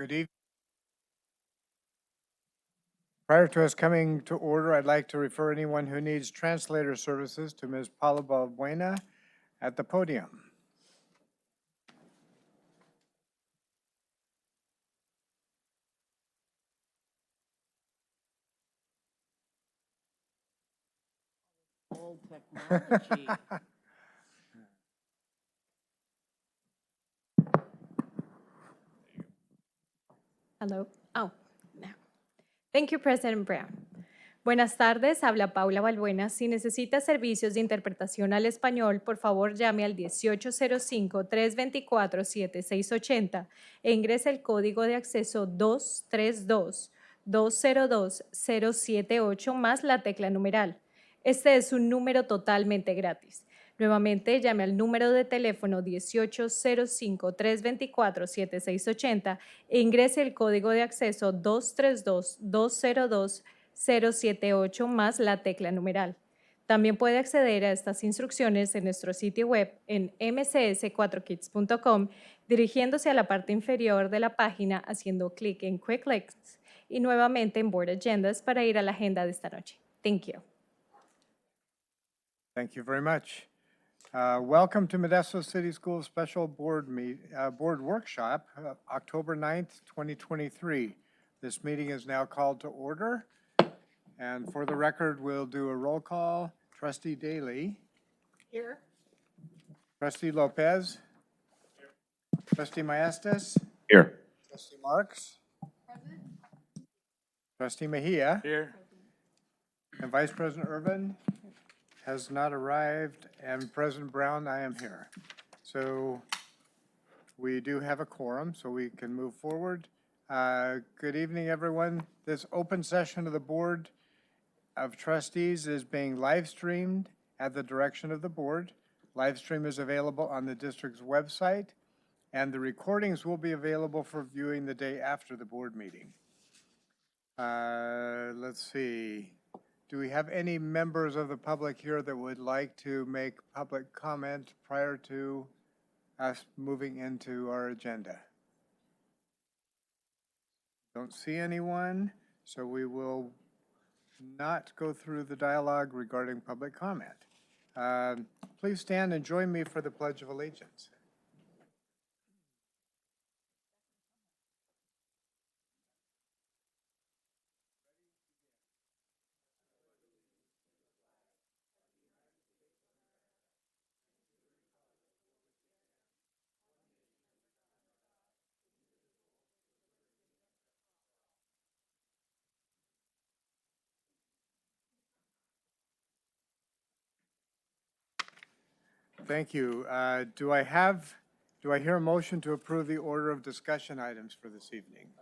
Good evening. Prior to us coming to order, I'd like to refer anyone who needs translator services to Ms. Paula Balbuena at the podium. Old technology. Hello. Oh, no. Thank you, President Brown. Buenas tardes, habla Paula Balbuena. Si necesita servicios de interpretación al español, por favor llame al 1805-324-7680 e ingrese el código de acceso 232-202-078 más la tecla numeral. Este es un número totalmente gratis. Nuevamente, llame al número de teléfono 1805-324-7680 e ingrese el código de acceso 232-202-078 más la tecla numeral. También puede acceder a estas instrucciones en nuestro sitio web en mcs4kids.com, dirigiéndose a la parte inferior de la página haciendo clic en Quick Links y nuevamente en Board Agendas para ir a la agenda de esta noche. Thank you. Thank you very much. Welcome to Modesto City Schools Special Board Workshop, October 9th, 2023. This meeting is now called to order. And for the record, we'll do a roll call. Trustee Daly. Here. Trustee Lopez. Here. Trustee Maestas. Here. Trustee Marks. Present. Trustee Mejia. Here. And Vice President Irvin has not arrived, and President Brown, I am here. So we do have a quorum, so we can move forward. Good evening, everyone. This open session of the Board of Trustees is being live streamed at the direction of the board. Live stream is available on the district's website, and the recordings will be available for viewing the day after the board meeting. Let's see. Do we have any members of the public here that would like to make public comment prior to us moving into our agenda? Don't see anyone, so we will not go through the dialogue regarding public comment. Please stand and join me for the Pledge of Allegiance. Thank you. Do I hear a motion to approve the order of discussion items for this evening?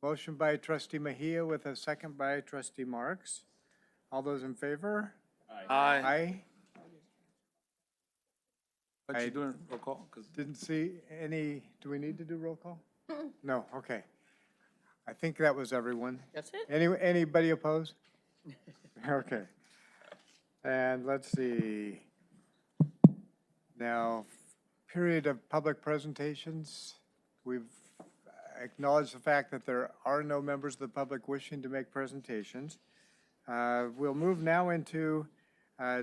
Motion by Trustee Mejia with a second by Trustee Marks. All those in favor? Aye. Aye. But you doing roll call? Didn't see any, do we need to do roll call? No, okay. I think that was everyone. That's it? Anybody opposed? Okay. And let's see. Now, period of public presentations. We've acknowledged the fact that there are no members of the public wishing to make presentations. We'll move now into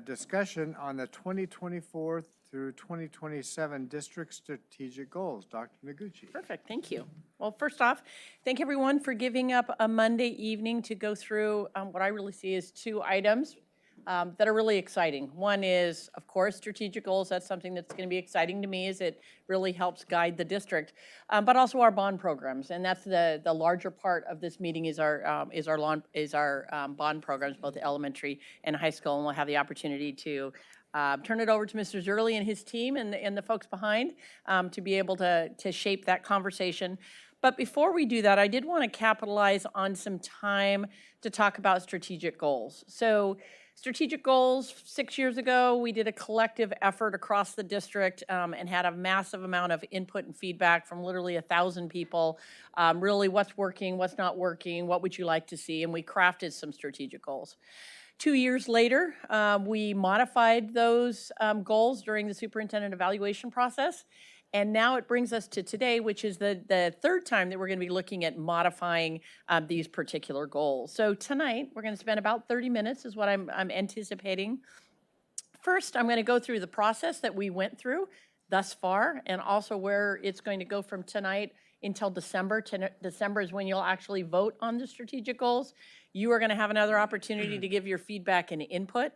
discussion on the 2024 through 2027 district strategic goals. Dr. Noguchi. Perfect, thank you. Well, first off, thank everyone for giving up a Monday evening to go through what I really see as two items that are really exciting. One is, of course, strategic goals. That's something that's going to be exciting to me as it really helps guide the district, but also our bond programs. And that's the larger part of this meeting is our bond programs, both elementary and high school. And we'll have the opportunity to turn it over to Mr. Zerly and his team and the folks behind to be able to shape that conversation. But before we do that, I did want to capitalize on some time to talk about strategic goals. So strategic goals, 6 years ago, we did a collective effort across the district and had a massive amount of input and feedback from literally 1,000 people. Really what's working, what's not working, what would you like to see? And we crafted some strategic goals. 2 years later, we modified those goals during the superintendent evaluation process. And now it brings us to today, which is the third time that we're going to be looking at modifying these particular goals. So tonight, we're going to spend about 30 minutes is what I'm anticipating. First, I'm going to go through the process that we went through thus far, and also where it's going to go from tonight until December. December is when you'll actually vote on the strategic goals. You are going to have another opportunity to give your feedback and input.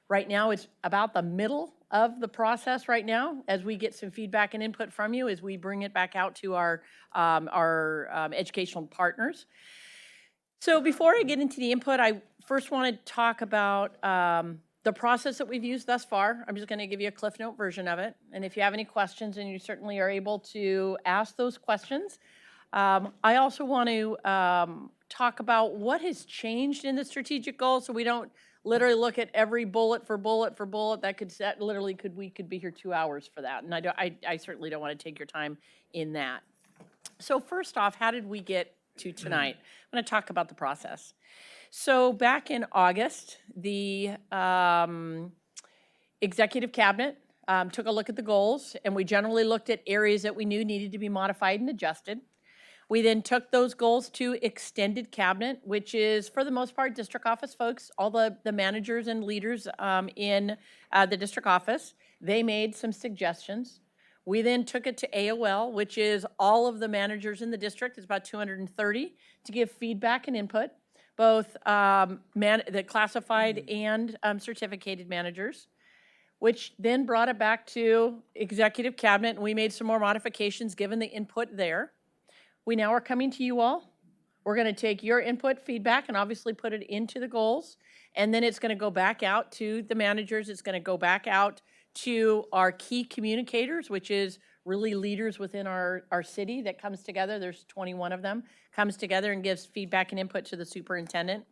Right now, it's about the middle of the process right now, as we get some feedback and input from you, as we bring it back out to our educational partners. So before I get into the input, I first want to talk about the process that we've used thus far. I'm just going to give you a Cliff Note version of it. And if you have any questions, and you certainly are able to ask those questions. I also want to talk about what has changed in the strategic goals, so we don't literally look at every bullet for bullet for bullet. We could be here 2 hours for that. And I certainly don't want to take your time in that. So first off, how did we get to tonight? I'm going to talk about the process. So back in August, the executive cabinet took a look at the goals, and we generally looked at areas that we knew needed to be modified and adjusted. We then took those goals to extended cabinet, which is, for the most part, district office folks, all the managers and leaders in the district office. They made some suggestions. We then took it to AOL, which is all of the managers in the district. It's about 230, to give feedback and input, both the classified and certificated managers, which then brought it back to executive cabinet, and we made some more modifications given the input there. We now are coming to you all. We're going to take your input, feedback, and obviously put it into the goals. And then it's going to go back out to the managers. It's going to go back out to our key communicators, which is really leaders within our city that comes together. There's 21 of them, comes together and gives feedback and input to the superintendent.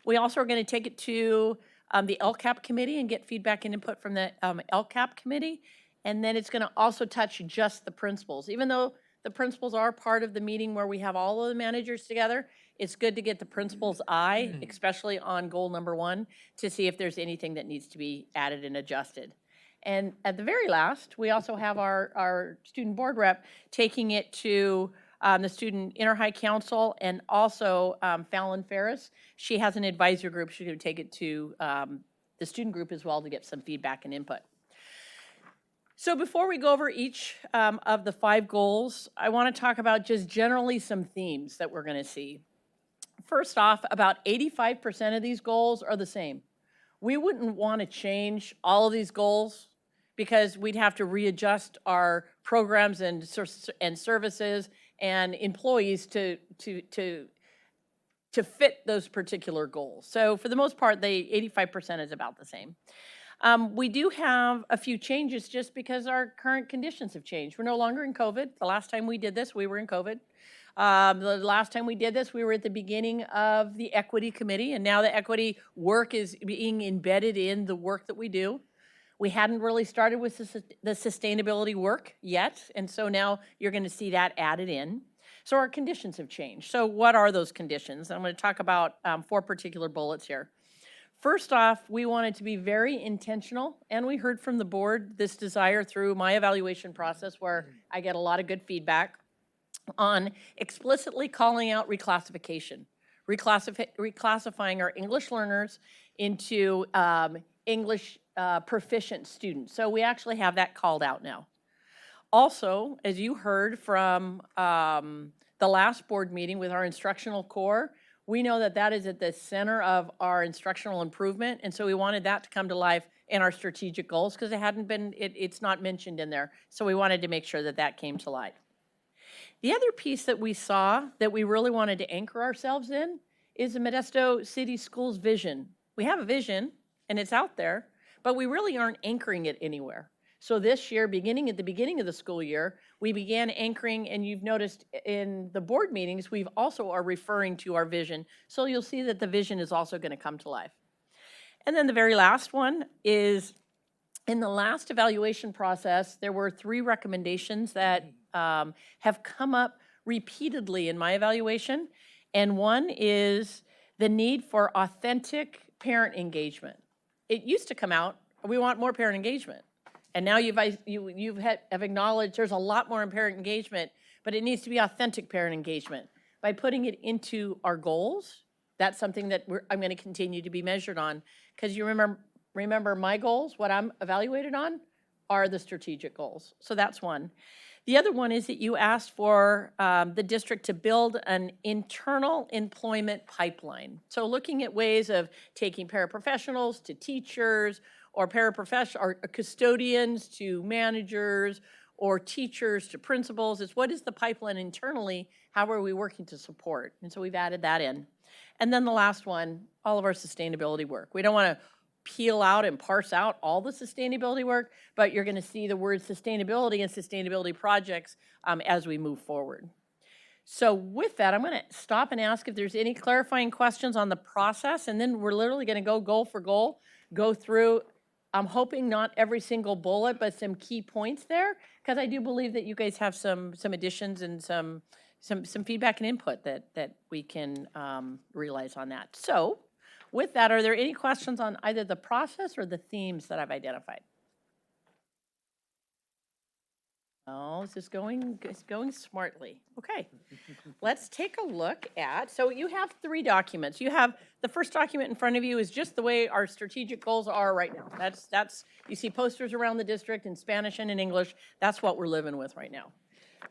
We also are going to take it to the LCAP committee and get feedback and input from the LCAP committee. And then it's going to also touch just the principals. Even though the principals are part of the meeting where we have all of the managers together, it's good to get the principal's eye, especially on goal number 1, to see if there's anything that needs to be added and adjusted. And at the very last, we also have our student board rep taking it to the Student Inter-High Council, and also Fallon Ferris. She has an advisor group. She's going to take it to the student group as well to get some feedback and input. So before we go over each of the 5 goals, I want to talk about just generally some themes that we're going to see. First off, about 85% of these goals are the same. We wouldn't want to change all of these goals because we'd have to readjust our programs and services and employees to fit those particular goals. So for the most part, 85% is about the same. We do have a few changes just because our current conditions have changed. We're no longer in COVID. The last time we did this, we were in COVID. The last time we did this, we were at the beginning of the equity committee, and now the equity work is being embedded in the work that we do. We hadn't really started with the sustainability work yet, and so now you're going to see that added in. So our conditions have changed. So what are those conditions? I'm going to talk about 4 particular bullets here. First off, we wanted to be very intentional, and we heard from the board this desire through my evaluation process, where I get a lot of good feedback, on explicitly calling out reclassification, reclassifying our English learners into English proficient students. So we actually have that called out now. Also, as you heard from the last board meeting with our instructional core, we know that that is at the center of our instructional improvement, and so we wanted that to come to life in our strategic goals because it hadn't been, it's not mentioned in there. So we wanted to make sure that that came to light. The other piece that we saw that we really wanted to anchor ourselves in is the Modesto City Schools vision. We have a vision, and it's out there, but we really aren't anchoring it anywhere. So this year, beginning at the beginning of the school year, we began anchoring, and you've noticed in the board meetings, we've also are referring to our vision. So you'll see that the vision is also going to come to life. And then the very last one is, in the last evaluation process, there were 3 recommendations that have come up repeatedly in my evaluation. And one is the need for authentic parent engagement. It used to come out, we want more parent engagement. And now have acknowledged there's a lot more in parent engagement, but it needs to be authentic parent engagement. By putting it into our goals, that's something that I'm going to continue to be measured on. Because you remember my goals, what I'm evaluated on, are the strategic goals. So that's one. The other one is that you asked for the district to build an internal employment pipeline. So looking at ways of taking paraprofessionals to teachers, or or custodians to managers, or teachers to principals. It's what is the pipeline internally? How are we working to support? And so we've added that in. And then the last one, all of our sustainability work. We don't want to peel out and parse out all the sustainability work, but you're going to see the word sustainability and sustainability projects as we move forward. So with that, I'm going to stop and ask if there's any clarifying questions on the process, and then we're literally going to go goal for goal, go through. I'm hoping not every single bullet, but some key points there, because I do believe that you guys have some additions and some feedback and input that we can realize on that. So with that, are there any questions on either the process or the themes that I've identified? Oh, this is going smartly. Okay, let's take a look at, so you have 3 documents. You have, the first document in front of you is just the way our strategic goals are right now. That's you see posters around the district in Spanish and in English. That's what we're living with right now.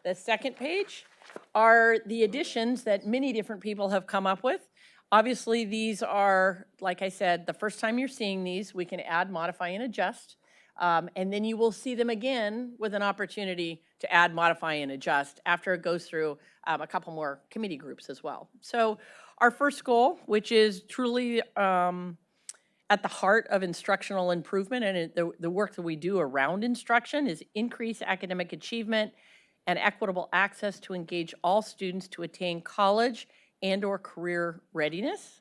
The second page are the additions that many different people have come up with. Obviously, these are, like I said, the first time you're seeing these, we can add, modify, and adjust. And then you will see them again with an opportunity to add, modify, and adjust after it goes through a couple more committee groups as well. So our first goal, which is truly at the heart of instructional improvement and the work that we do around instruction, is increase academic achievement and equitable access to engage all students to attain college and/or career readiness.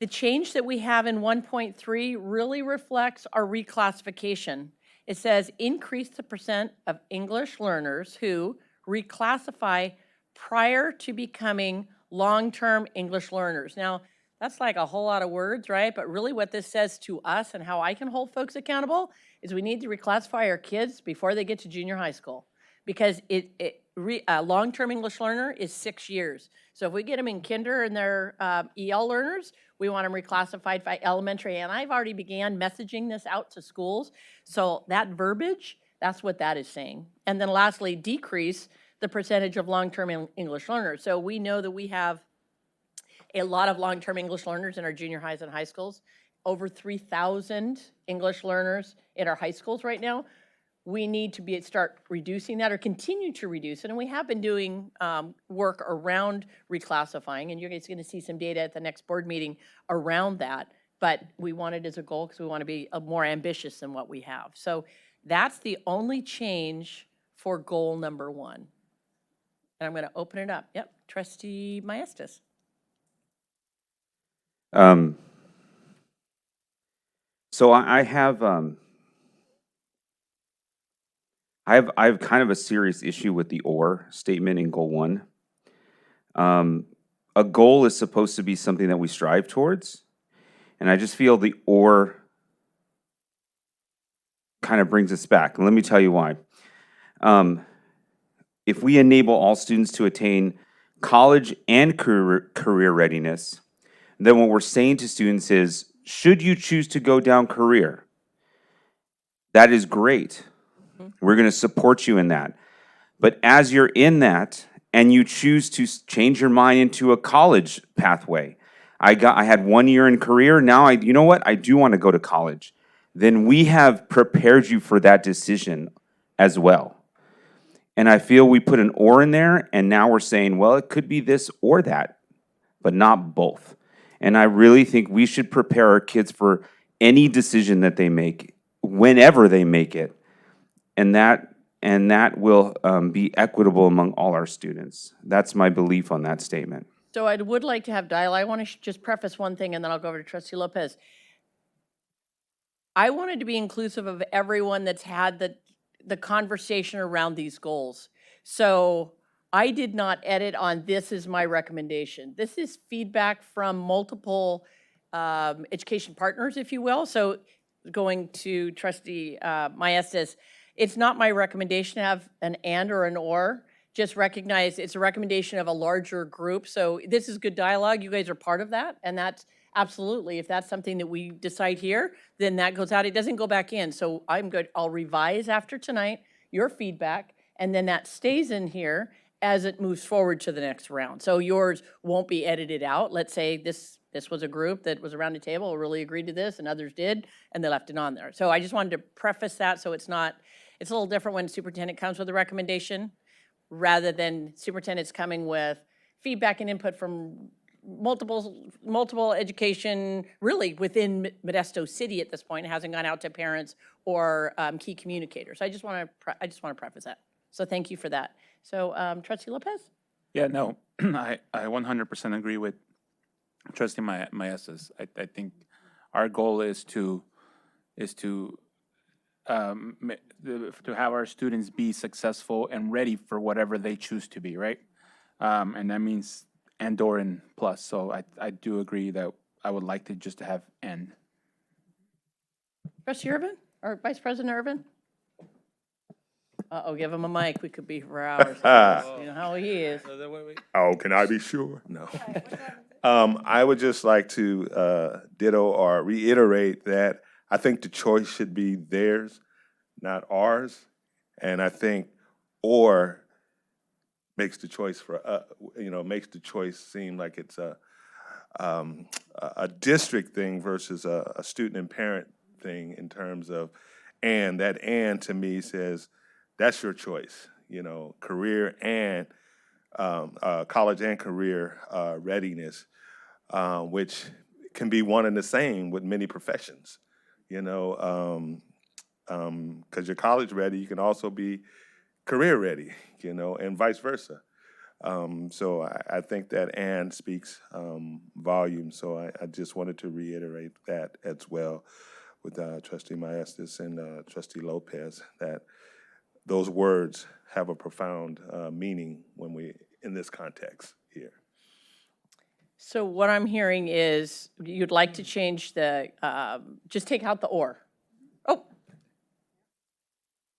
The change that we have in 1.3 really reflects our reclassification. It says increase the percent of English learners who reclassify prior to becoming long-term English learners. Now, that's like a whole lot of words, right? But really what this says to us and how I can hold folks accountable is we need to reclassify our kids before they get to junior high school. Because a long-term English learner is 6 years. So if we get them in kinder and they're EL learners, we want them reclassified by elementary. And I've already began messaging this out to schools. So that verbiage, that's what that is saying. And then lastly, decrease the percentage of long-term English learners. So we know that we have a lot of long-term English learners in our junior highs and high schools, over 3,000 English learners in our high schools right now. We need to start reducing that or continue to reduce it. And we have been doing work around reclassifying, and you're guys going to see some data at the next board meeting around that. But we want it as a goal because we want to be more ambitious than what we have. So that's the only change for goal number 1. And I'm going to open it up. Yep, Trustee Maestas. So I have kind of a serious issue with the "or" statement in goal 1. A goal is supposed to be something that we strive towards, and I just feel the "or" kind of brings us back. And let me tell you why. If we enable all students to attain college and career readiness, then what we're saying to students is, should you choose to go down career, that is great. We're going to support you in that. But as you're in that and you choose to change your mind into a college pathway, I had 1 year in career, now you know what? I do want to go to college. Then we have prepared you for that decision as well. And I feel we put an "or" in there, and now we're saying, well, it could be this or that, but not both. And I really think we should prepare our kids for any decision that they make, whenever they make it. And that will be equitable among all our students. That's my belief on that statement. So I would like to have dialogue. I want to just preface one thing, and then I'll go over to Trustee Lopez. I wanted to be inclusive of everyone that's had the conversation around these goals. So I did not edit on this is my recommendation. This is feedback from multiple education partners, if you will. So going to trustee Maestas, it's not my recommendation to have an and or an or. Just recognize it's a recommendation of a larger group. So this is good dialogue. You guys are part of that. And that's absolutely, if that's something that we decide here, then that goes out. It doesn't go back in. So I'm good. I'll revise after tonight your feedback, and then that stays in here as it moves forward to the next round. So yours won't be edited out. Let's say this was a group that was around the table, who really agreed to this, and others did, and they left it on there. So I just wanted to preface that so it's not, it's a little different when superintendent comes with a recommendation rather than superintendent's coming with feedback and input from multiple education, really within Modesto City at this point. It hasn't gone out to parents or key communicators. I just want to preface that. So thank you for that. So Trustee Lopez? Yeah, no, I 100% agree with Trustee Maestas. I think our goal is to have our students be successful and ready for whatever they choose to be, right? And that means and/or and plus. So I do agree that I would like to just have and. Trustee Irvin or Vice President Irvin? Uh-oh, give him a mic. We could be for hours. You know how he is. Oh, can I be sure? No. I would just like to ditto or reiterate that I think the choice should be theirs, not ours. And I think or makes the choice makes the choice seem like it's a district thing versus a student and parent thing in terms of, and that and to me says, that's your choice, career and college and career readiness, which can be one and the same with many professions, because you're college ready, you can also be career ready, and vice versa. So I think that and speaks volumes. So I just wanted to reiterate that as well with Trustee Maestas and Trustee Lopez, that those words have a profound meaning when we in this context here. So what I'm hearing is you'd like to change the, just take out the or. Oh.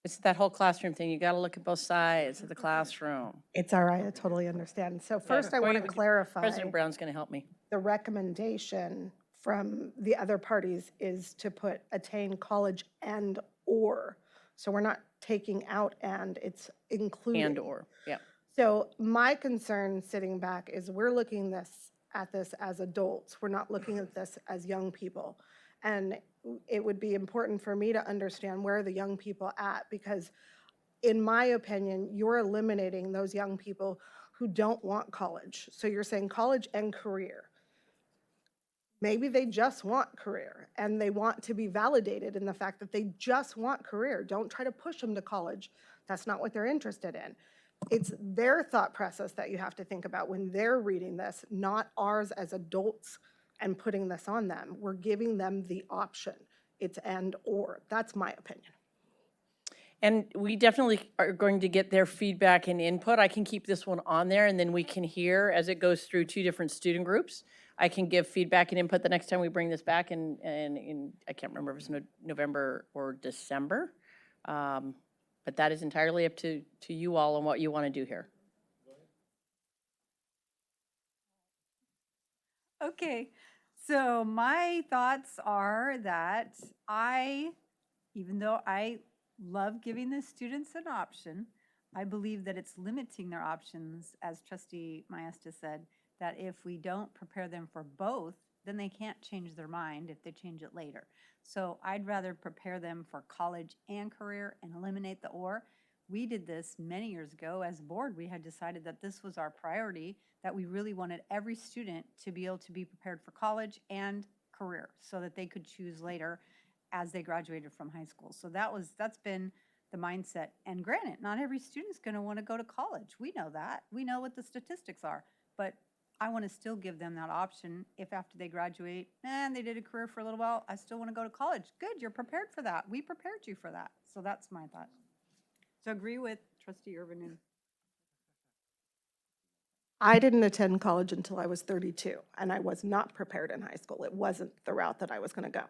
It's that whole classroom thing. You got to look at both sides of the classroom. It's all right, I totally understand. So first I before want to you- clarify, President Brown's going to help me. the recommendation from the other parties is to put attain college and or. So we're not taking out and, it's including. And or, yeah. So my concern sitting back is we're looking at this as adults. We're not looking at this as young people. And it would be important for me to understand where are the young people at, because in my opinion, you're eliminating those young people who don't want college. So you're saying college and career. Maybe they just want career and they want to be validated in the fact that they just want career. Don't try to push them to college. That's not what they're interested in. It's their thought process that you have to think about when they're reading this, not ours as adults and putting this on them. We're giving them the option. It's and or. That's my opinion. And we definitely are going to get their feedback and input. I can keep this one on there, and then we can hear as it goes through two different student groups. I can give feedback and input the next time we bring this back in I can't remember if it's November or December. But that is entirely up to you all and what you want to do here. Okay, so my thoughts are that even though I love giving the students an option, I believe that it's limiting their options, as Trustee Maestas said, that if we don't prepare them for both, then they can't change their mind if they change it later. So I'd rather prepare them for college and career and eliminate the or. We did this many years ago as a board. We had decided that this was our priority, that we really wanted every student to be able to be prepared for college and career so that they could choose later as they graduated from high school. So that's been the mindset. And granted, not every student's going to want to go to college. We know that. We know what the statistics are. But I want to still give them that option if after they graduate and they did a career for a little while, I still want to go to college. Good, you're prepared for that. We prepared you for that. So that's my thought. So agree with Trustee Irvin. And I didn't attend college until I was 32, and I was not prepared in high school. It wasn't the route that I was going to go.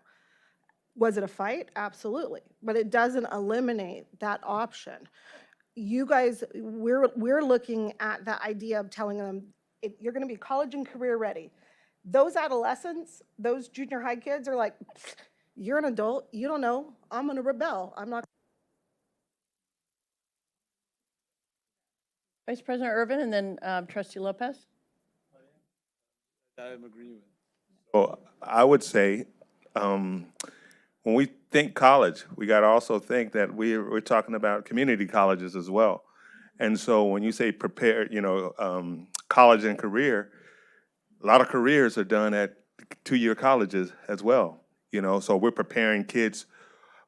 Was it a fight? Absolutely. But it doesn't eliminate that option. You guys, we're looking at the idea of telling them, you're going to be college and career ready. Those adolescents, those junior high kids are like, you're an adult, you don't know, I'm going to rebel. I'm not. Vice President Irvin and then Trustee Lopez. I'm agreeing with. Well, I would say, when we think college, we got to also think that we're talking about community colleges as well. And so when you say prepare, college and career, a lot of careers are done at two-year colleges as well. So we're preparing kids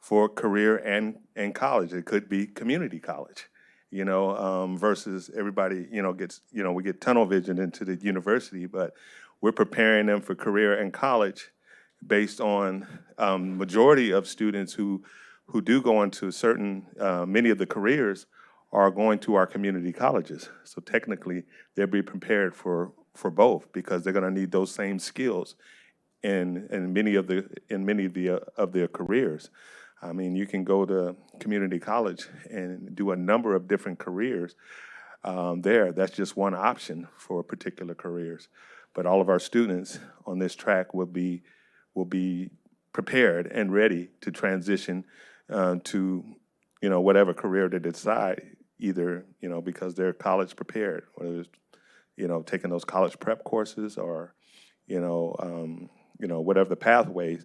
for career and college. It could be community college, versus everybody, gets, we get tunnel vision into the university, but we're preparing them for career and college based on majority of students who do go into certain, many of the careers are going to our community colleges. So technically, they'll be prepared for both because they're going to need those same skills in many of their careers. I mean, you can go to community college and do a number of different careers there. That's just one option for particular careers. But all of our students on this track will be prepared and ready to transition to whatever career they decide, either because they're college prepared, whether it's taking those college prep courses or whatever the pathways,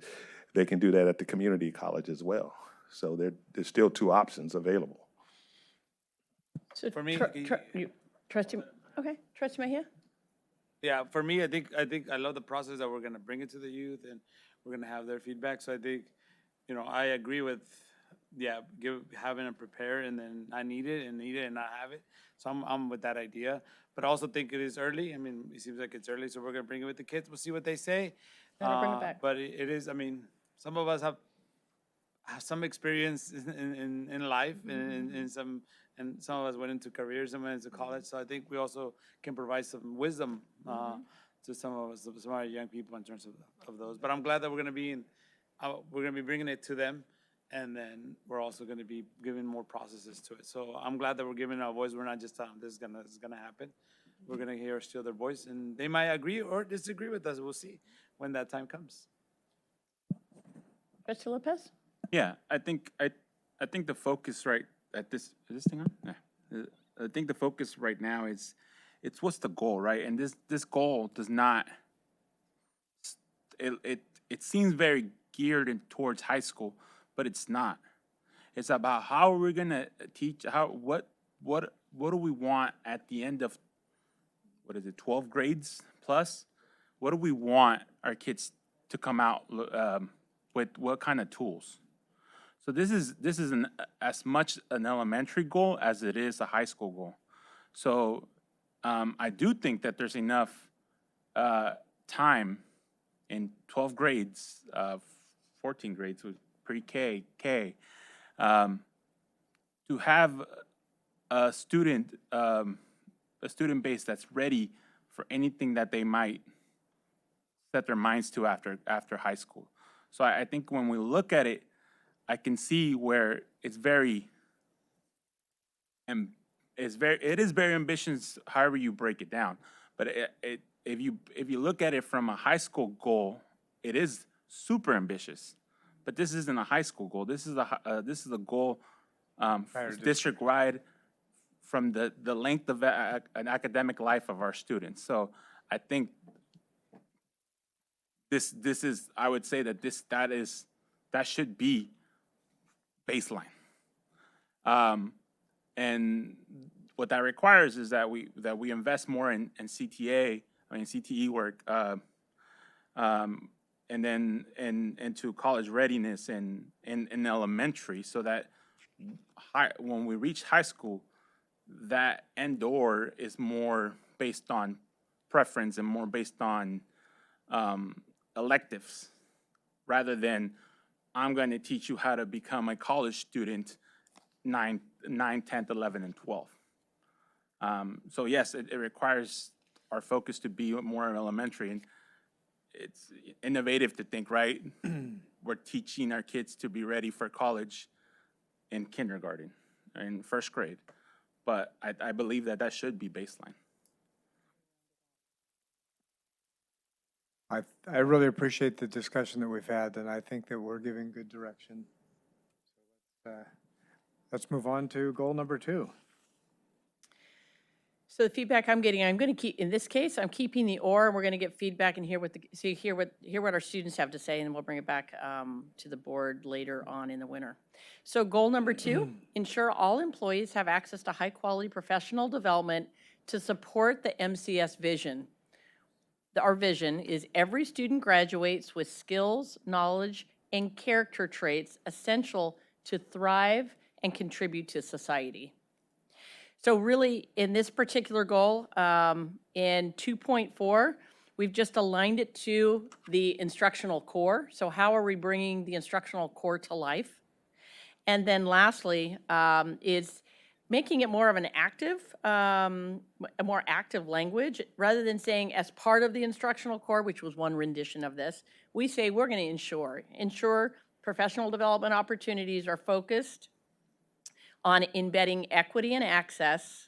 they can do that at the community college as well. So there's still two options available. So For me, Trustee, okay, Trustee Mejia? Yeah, for me, I think I love the process that we're gonna bring it to the youth and we're gonna have their feedback. So I think, I agree with, having it prepared and then I need it and not have it. So I'm with that idea. But I also think it is early. I mean, it seems like it's early, so we're gonna bring it with the kids. We'll see what they say. Then I'll bring it back. But it is, I mean, some of us have some experience in life and some of us went into careers and went into college. So I think we also can provide some wisdom to some of us, some of our young people in terms of those. But I'm glad that we're going to be bringing it to them, and then we're also going to be giving more processes to it. So I'm glad that we're giving our voice. We're not just telling them this is gonna happen. We're going to hear still their voice, and they might agree or disagree with us. We'll see when that time comes. Trustee Lopez? Yeah, I think the focus right at this, is this thing on? Yeah. I think the focus right now is, it's what's the goal, right? And this goal does not, it seems very geared towards high school, but it's not. It's about how we're gonna teach, what do we want at the end of, 12 grades plus? What do we want our kids to come out with what kind of tools? So this is as much an elementary goal as it is a high school goal. So I do think that there's enough time in 12 grades, 14 grades with pre-K, K, to have a student base that's ready for anything that they might set their minds to after high school. So I think when we look at it, I can see where it is very ambitious, however you break it down. But if you look at it from a high school goal, it is super ambitious. But this isn't a high school goal. This is a goal district-wide from the length of an academic life of our students. So I think this is, I would say that should be baseline. And what that requires is that we invest more in CTE work, and then into college readiness in elementary, so that when we reach high school, that end door is more based on preference and more based on electives, rather than I'm going to teach you how to become a college student 9, 10th, 11, and 12th. So yes, it requires our focus to be more elementary. it's innovative to think, right? We're teaching our kids to be ready for college in kindergarten, in first grade. But I believe that that should be baseline. I really appreciate the discussion that we've had, and I think that we're giving good direction. Let's move on to goal number 2. So the feedback I'm getting, I'm going to keep, in this case, I'm keeping the or, and we're going to get feedback and hear what our students have to say, and then we'll bring it back to the board later on in the winter. So goal number 2, ensure all employees have access to high-quality professional development to support the MCS vision. Our vision is every student graduates with skills, knowledge, and character traits essential to thrive and contribute to society. So really, in this particular goal, in 2.4, we've just aligned it to the instructional core. So how are we bringing the instructional core to life? And then lastly, is making it more of an active, a more active language, rather than saying as part of the instructional core, which was one rendition of this, we say we're going to ensure professional development opportunities are focused on embedding equity and access,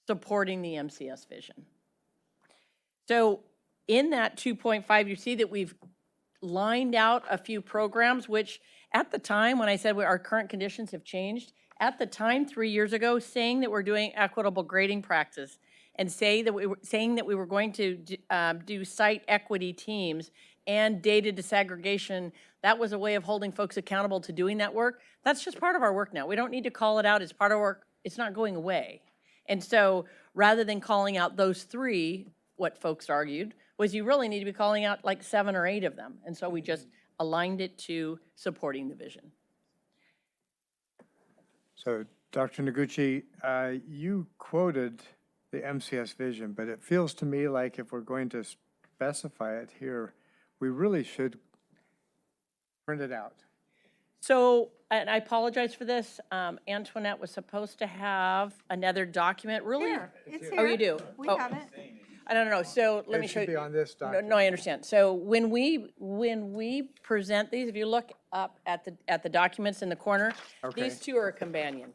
supporting the MCS vision. So in that 2.5, you see that we've lined out a few programs, which at the time, when I said our current conditions have changed, at the time, 3 years ago, saying that we're doing equitable grading practice and saying that we were going to do site equity teams and data disaggregation, that was a way of holding folks accountable to doing that work. That's just part of our work now. We don't need to call it out as part of work. It's not going away. And so rather than calling out those 3, what folks argued was you really need to be calling out like 7 or 8 of them. And so we just aligned it to supporting the vision. So, Dr. Noguchi, you quoted the MCS vision, but it feels to me like if we're going to specify it here, we really should print it out. So, and I apologize for this, Antoinette was supposed to have another document, really? Here, it's here. Oh, you do? We Oh. have it. I don't know, so let me It show should be you. on this No, document. no, I understand. So when we present these, if you look up at the documents in the corner, Okay. these 2 are a companion.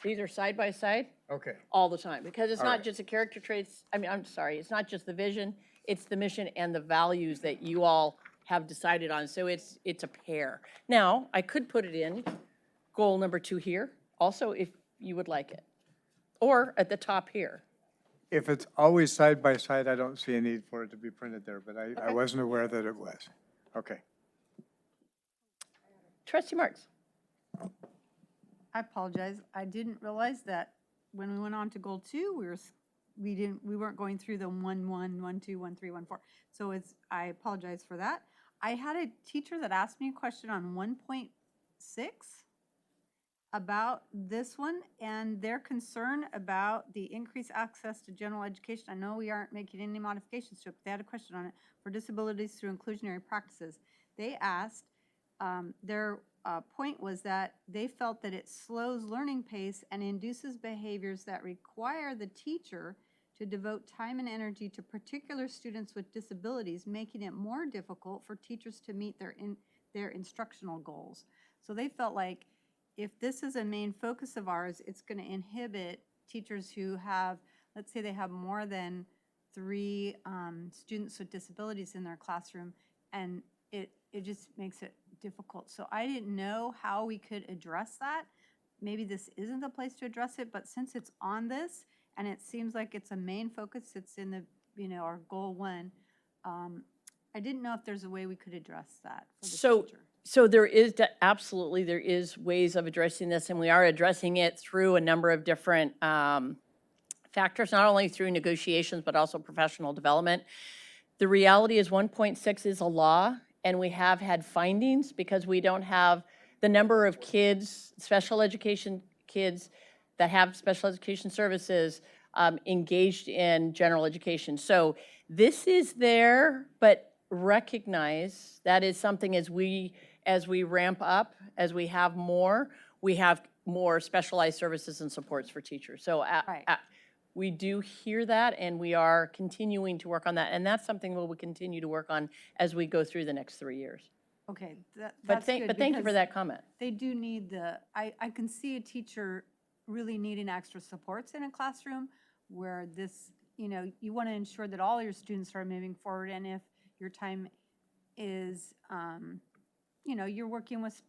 These are side by side Okay. all the time, because it's All not right. just the character traits, I'm sorry, it's not just the vision, it's the mission and the values that you all have decided on, so it's a pair. Now, I could put it in goal number 2 here, also, if you would like it, or at the top here. If it's always side by side, I don't see a need for it to be printed there, but I Okay. wasn't aware that it was. Okay. Trustee Marks? I apologize. I didn't realize that when we went on to goal 2, we weren't going through the 1, 1, 1, 2, 1, 3, 1, 4. So I apologize for that. I had a teacher that asked me a question on 1.6 about this one and their concern about the increased access to general education. I know we aren't making any modifications to it, but they had a question on it for disabilities through inclusionary practices. They asked, their point was that they felt that it slows learning pace and induces behaviors that require the teacher to devote time and energy to particular students with disabilities, making it more difficult for teachers to meet their instructional goals. So they felt like if this is a main focus of ours, it's going to inhibit teachers who have, let's say they have more than 3 students with disabilities in their classroom, and it just makes it difficult. So I didn't know how we could address that. Maybe this isn't the place to address it, but since it's on this, and it seems like it's a main focus, it's in the, our goal 1, I didn't know if there's a way we could address that for the teacher. So there is, absolutely, there is ways of addressing this, and we are addressing it through a number of different factors, not only through negotiations, but also professional development. The reality is 1.6 is a law, and we have had findings because we don't have the number of kids, special education kids that have special education services engaged in general education. So this is there, but recognize that is something as we ramp up, as we have more specialized services and supports for teachers. So Right. we do hear that, and we are continuing to work on that. And that's something we'll continue to work on as we go through the next 3 years. Okay, But that's thank, good. but thank you for because that comment. They do need I can see a teacher really needing extra supports in a classroom where this, you want to ensure that all your students are moving forward. And if your time is, you're working with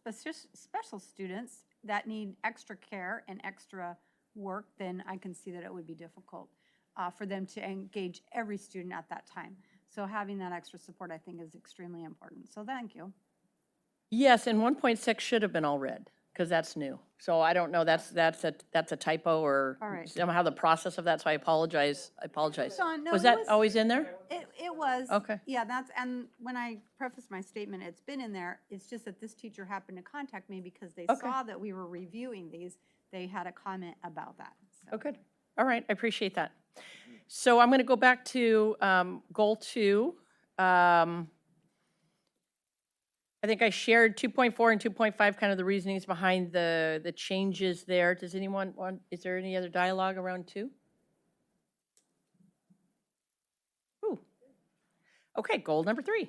special students that need extra care and extra work, then I can see that it would be difficult for them to engage every student at that time. So having that extra support, I think, is extremely important. So thank you. Yes, and 1.6 should have been all read, because that's new. So I don't know, that's a typo or All right. somehow the process of that, so I apologize. Sean, no, Was it that was- always in there? It was. Okay. Yeah, and when I prefaced my statement, it's been in there. It's just that this teacher happened to contact me because they Okay. saw that we were reviewing these. They had a comment about that. So. Oh, good. All right, I appreciate that. So I'm going to go back to goal 2. I think I shared 2.4 and 2.5, kind of the reasonings behind the changes there. Does anyone want, is there any other dialogue around 2? Ooh. Okay, goal number 3.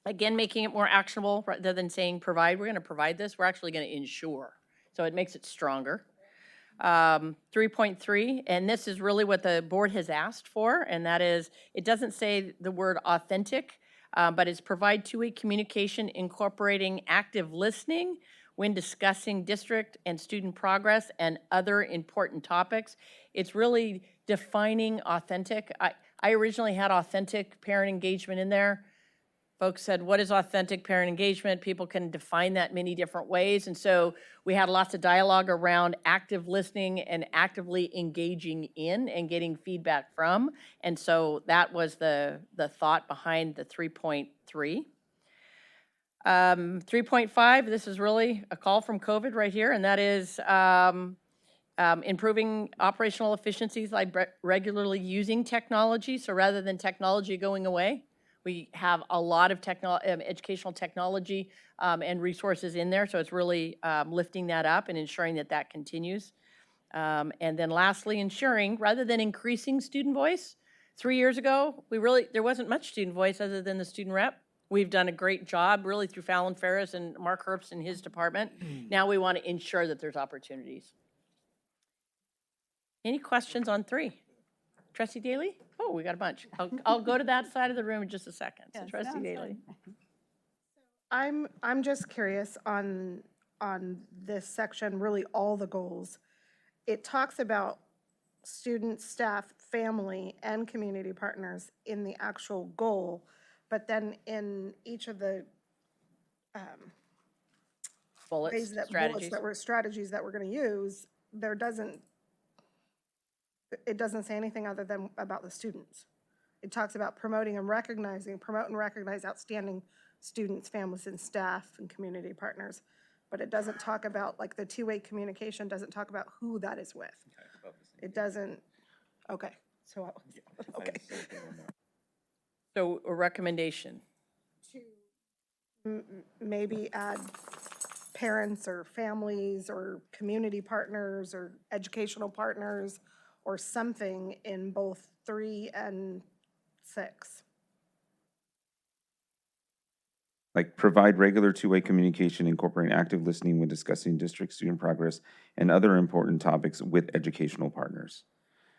Again, making it more actionable rather than saying provide. We're going to provide this. We're actually going to ensure. So it makes it stronger. 3.3, and this is really what the board has asked for, and that is, it doesn't say the word authentic, but it's provide two-way communication incorporating active listening when discussing district and student progress and other important topics. It's really defining authentic. I originally had authentic parent engagement in there. Folks said, what is authentic parent engagement? People can define that many different ways. And so we had lots of dialogue around active listening and actively engaging in and getting feedback from. And so that was the thought behind the 3.3. 3.5, this is really a call from COVID right here, and that is improving operational efficiencies by regularly using technology. So rather than technology going away, we have a lot of educational technology and resources in there, so it's really lifting that up and ensuring that that continues. And then lastly, ensuring, rather than increasing student voice, 3 years ago, there wasn't much student voice other than the student rep. We've done a great job, really, through Fallon Ferris and Mark Herbst and his department. Now we want to ensure that there's opportunities. Any questions on 3? Trustee Daly? Oh, we got a bunch. I'll go to that side of the room in just a second. So Yes, Trustee no, it's Daly. fine. I'm just curious on this section, really all the goals. It talks about students, staff, family, and community partners in the actual goal, but then in each of the Bullets, strategies. strategies that we're going to use, it doesn't say anything other than about the students. It talks about promote and recognize outstanding students, families, and staff, and community partners. But it doesn't talk about, like, the two-way communication doesn't talk about who that is with. It doesn't, okay, so, okay. So a recommendation. Maybe add parents or families or community partners or educational partners or something in both 3 and 6. Like provide regular two-way communication, incorporating active listening when discussing district student progress and other important topics with educational partners.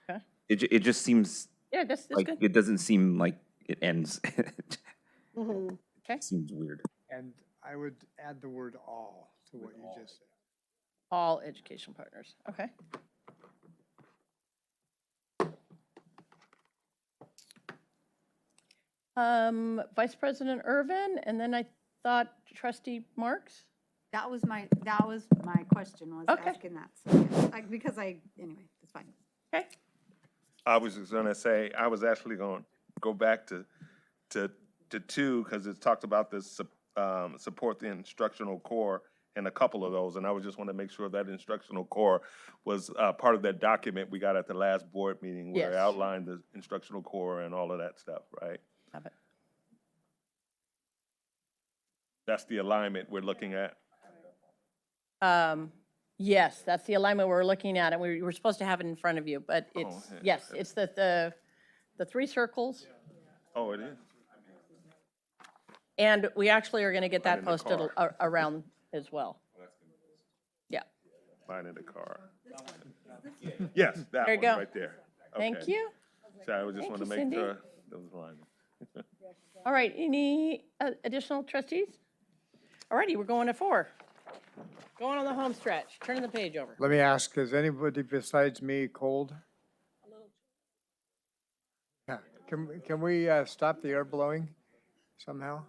Okay. It just seems Yeah, that's like, good. it doesn't seem like it ends. Mm-hmm. Okay. Seems weird. And I would add the word all to what you just said. All education partners. Okay. Vice President Irvin, and then I thought Trustee Marks? That was my question, was Okay. asking that. So, because anyway, it's fine. Okay. I was just gonna say, I was actually gonna go back to 2, because it talked about this, support the instructional core in a couple of those, and I would just want to make sure that instructional core was part of that document we got at the last board meeting, where it Yes. outlined the instructional core and all of that stuff, right? Have it. That's the alignment we're looking at. Yes, that's the alignment we're looking at, and we were supposed to have it in front of you, but it's, yeah. yes, it's the three circles, Oh, it is? and we actually are going to get that in the posted car. around as well. Yeah, Mine in the car. Yes, that There you one go. right there. thank Okay. you. So I just Thank want to you, make Cindy. sure those lines. All right, any additional trustees? All righty, we're going to 4. Going on the home stretch, turning the page over. Let me ask, is anybody besides me cold? Yeah, can we stop the air blowing somehow?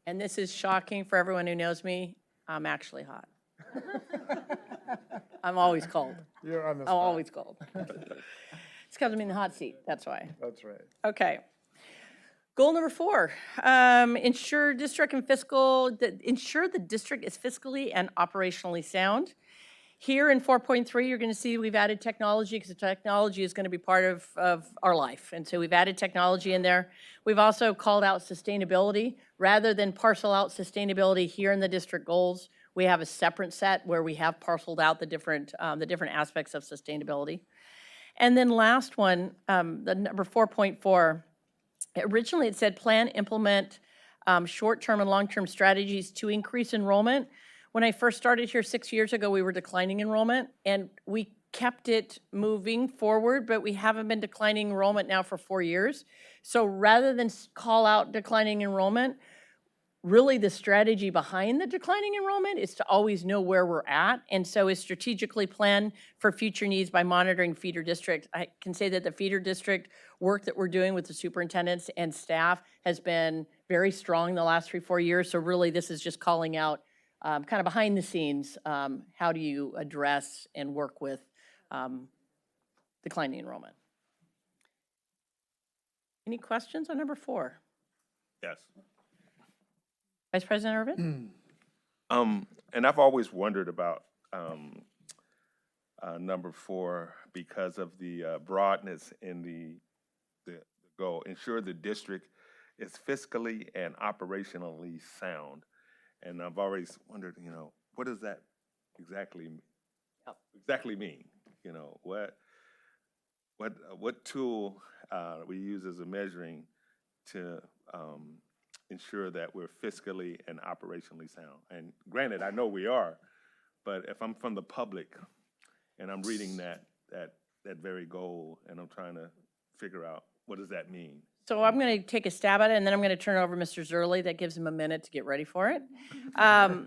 And this is shocking for everyone who knows me, I'm actually hot. I'm always cold. You're on the I'm spot. always cold. It's because I'm in the hot seat, that's why. That's right. Okay. Goal number 4, ensure district and ensure the district is fiscally and operationally sound. Here in 4.3, you're going to see we've added technology because technology is going to be part of our life. And so we've added technology in there. We've also called out sustainability. Rather than parcel out sustainability here in the district goals, we have a separate set where we have parceled out the different aspects of sustainability. And then last one, the number 4.4, originally it said plan, implement short-term and long-term strategies to increase enrollment. When I first started here 6 years ago, we were declining enrollment, and we kept it moving forward, but we haven't been declining enrollment now for 4 years. So rather than call out declining enrollment, really the strategy behind the declining enrollment is to always know where we're at, and so is strategically plan for future needs by monitoring feeder district. I can say that the feeder district work that we're doing with the superintendents and staff has been very strong the last 3-4 years, so really this is just calling out kind of behind the scenes, how do you address and work with declining enrollment? Any questions on number 4? Yes. Vice President Irvin? And I've always wondered about number 4 because of the broadness in the goal. Ensure the district is fiscally and operationally sound. And I've always wondered, what does that exactly mean? What tool we use as a measuring to ensure that we're fiscally and operationally sound? And granted, I know we are, but if I'm from the public and I'm reading that very goal and I'm trying to figure out what does that mean? So I'm going to take a stab at it, and then I'm going to turn it over to Mr. Zerly. That gives him a minute to get ready for it.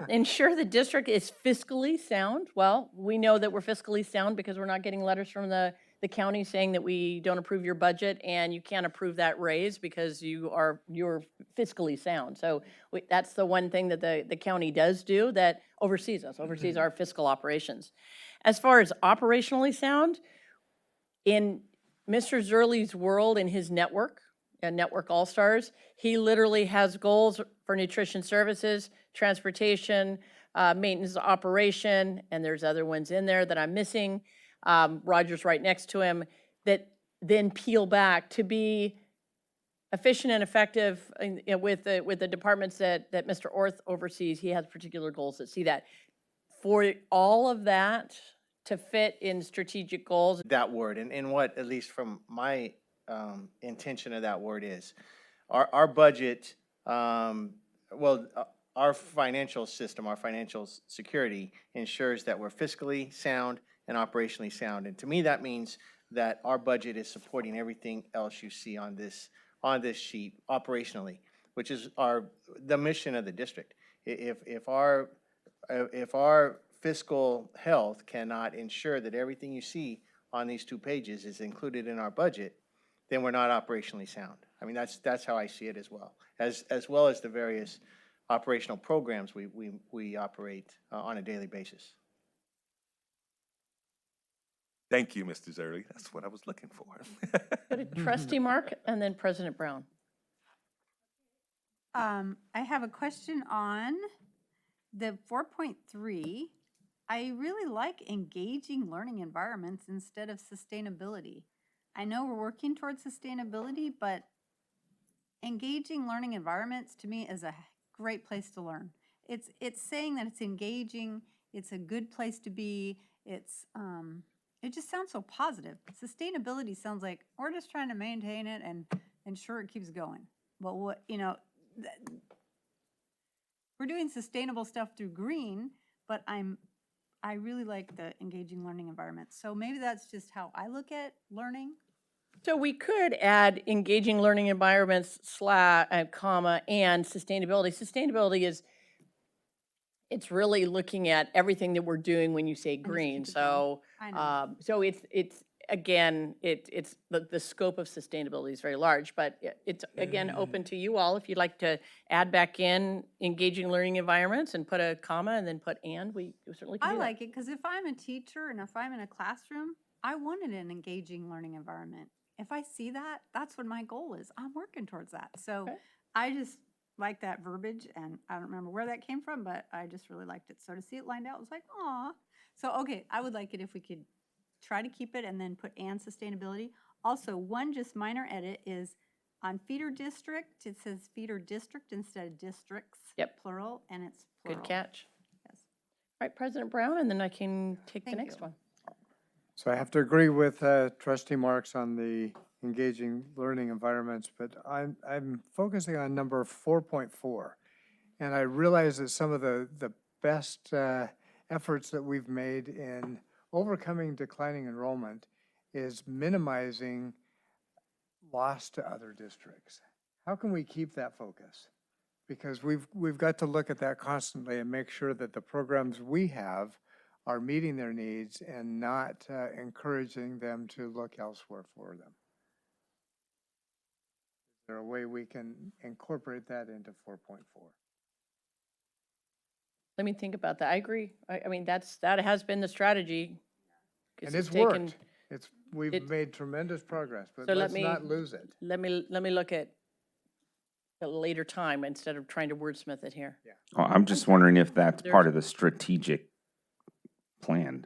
Ensure the district is fiscally sound. Well, we know that we're fiscally sound because we're not getting letters from the county saying that we don't approve your budget and you can't approve that raise because you're fiscally sound. So that's the one thing that the county does do that oversees us, oversees our fiscal operations. As far as operationally sound, in Mr. Zerly's world, in his network, Network All-Stars, he literally has goals for nutrition services, transportation, maintenance operation, and there's other ones in there that I'm missing. Roger's right next to him, that then peel back to be efficient and effective with the departments that Mr. Orth oversees. He has particular goals that see that. For all of that to fit in strategic goals, that word and what, at least from my intention of that word is, our budget, our financial system, our financial security ensures that we're fiscally sound and operationally sound. And to me, that means that our budget is supporting everything else you see on this sheet operationally, which is the mission of the district. If our fiscal health cannot ensure that everything you see on these 2 pages is included in our budget, then we're not operationally sound. I mean, that's how I see it as well as the various operational programs we operate on a daily basis. Thank you, Mr. Zerly. That's what I was looking for. go to Trustee Mark and then President Brown. I have a question on the 4.3. I really like engaging learning environments instead of sustainability. I know we're working towards sustainability, but engaging learning environments to me is a great place to learn. It's saying that it's engaging It's a good place to be. It's, it just sounds so positive. Sustainability sounds like we're just trying to maintain it and ensure it keeps going. But what, you know, we're doing sustainable stuff through green, but I really like the engaging learning environment. So maybe that's just how I look at learning. So we could add engaging learning environments comma, and sustainability. Sustainability is, it's really looking at everything that we're doing when you say green. keep it So, I know. so it's, again, it's, the scope of sustainability is very large, but it's, again, open to you all. If you'd like to add back in engaging learning environments and put a comma and then put and, we certainly can I do that. like it because if I'm a teacher and if I'm in a classroom, I wanted an engaging learning environment. If I see that, that's what my goal is. I'm working towards that. So Okay. I just like that verbiage, and I don't remember where that came from, but I just really liked it. So to see it lined out was like, aw. So, okay, I would like it if we could try to keep it and then put and sustainability. Also, one just minor edit is on feeder district, it says feeder district instead of districts. Yep. Plural, and it's plural. Good catch. Yes. All right, President Brown, and then I can take the Thank next you. one. So I have to agree with trustee Marks on the engaging learning environments, but I'm focusing on number 4.4. And I realize that some of the best efforts that we've made in overcoming declining enrollment is minimizing loss to other districts. How can we keep that focus? Because we've got to look at that constantly and make sure that the programs we have are meeting their needs and not encouraging them to look elsewhere for them. Is there a way we can incorporate that into 4.4? Let me think about that. I agree. I mean, that has been the strategy. 'Cause And it's taken- worked. We've it- made tremendous progress, but So let let's me- not lose it. Let me look at a later time instead of trying to wordsmith it here. Oh, I'm just wondering if that's part There's- of the strategic plan.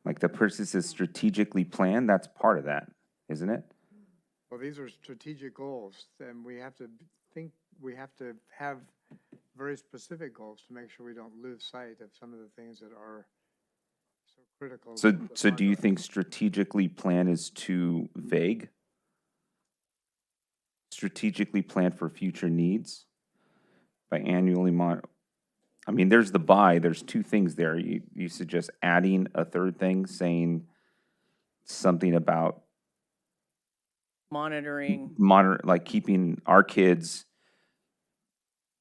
Like the person says strategically planned, that's part of that, isn't it? Well, these are strategic goals, and we have to have very specific goals to make sure we don't lose sight of some of the things that are so critical. So, to the so do you progress. think strategically plan is too vague? Strategically plan for future needs by annually I mean, there's there's two things there. You suggest adding a third thing, saying something about Monitoring, like keeping our kids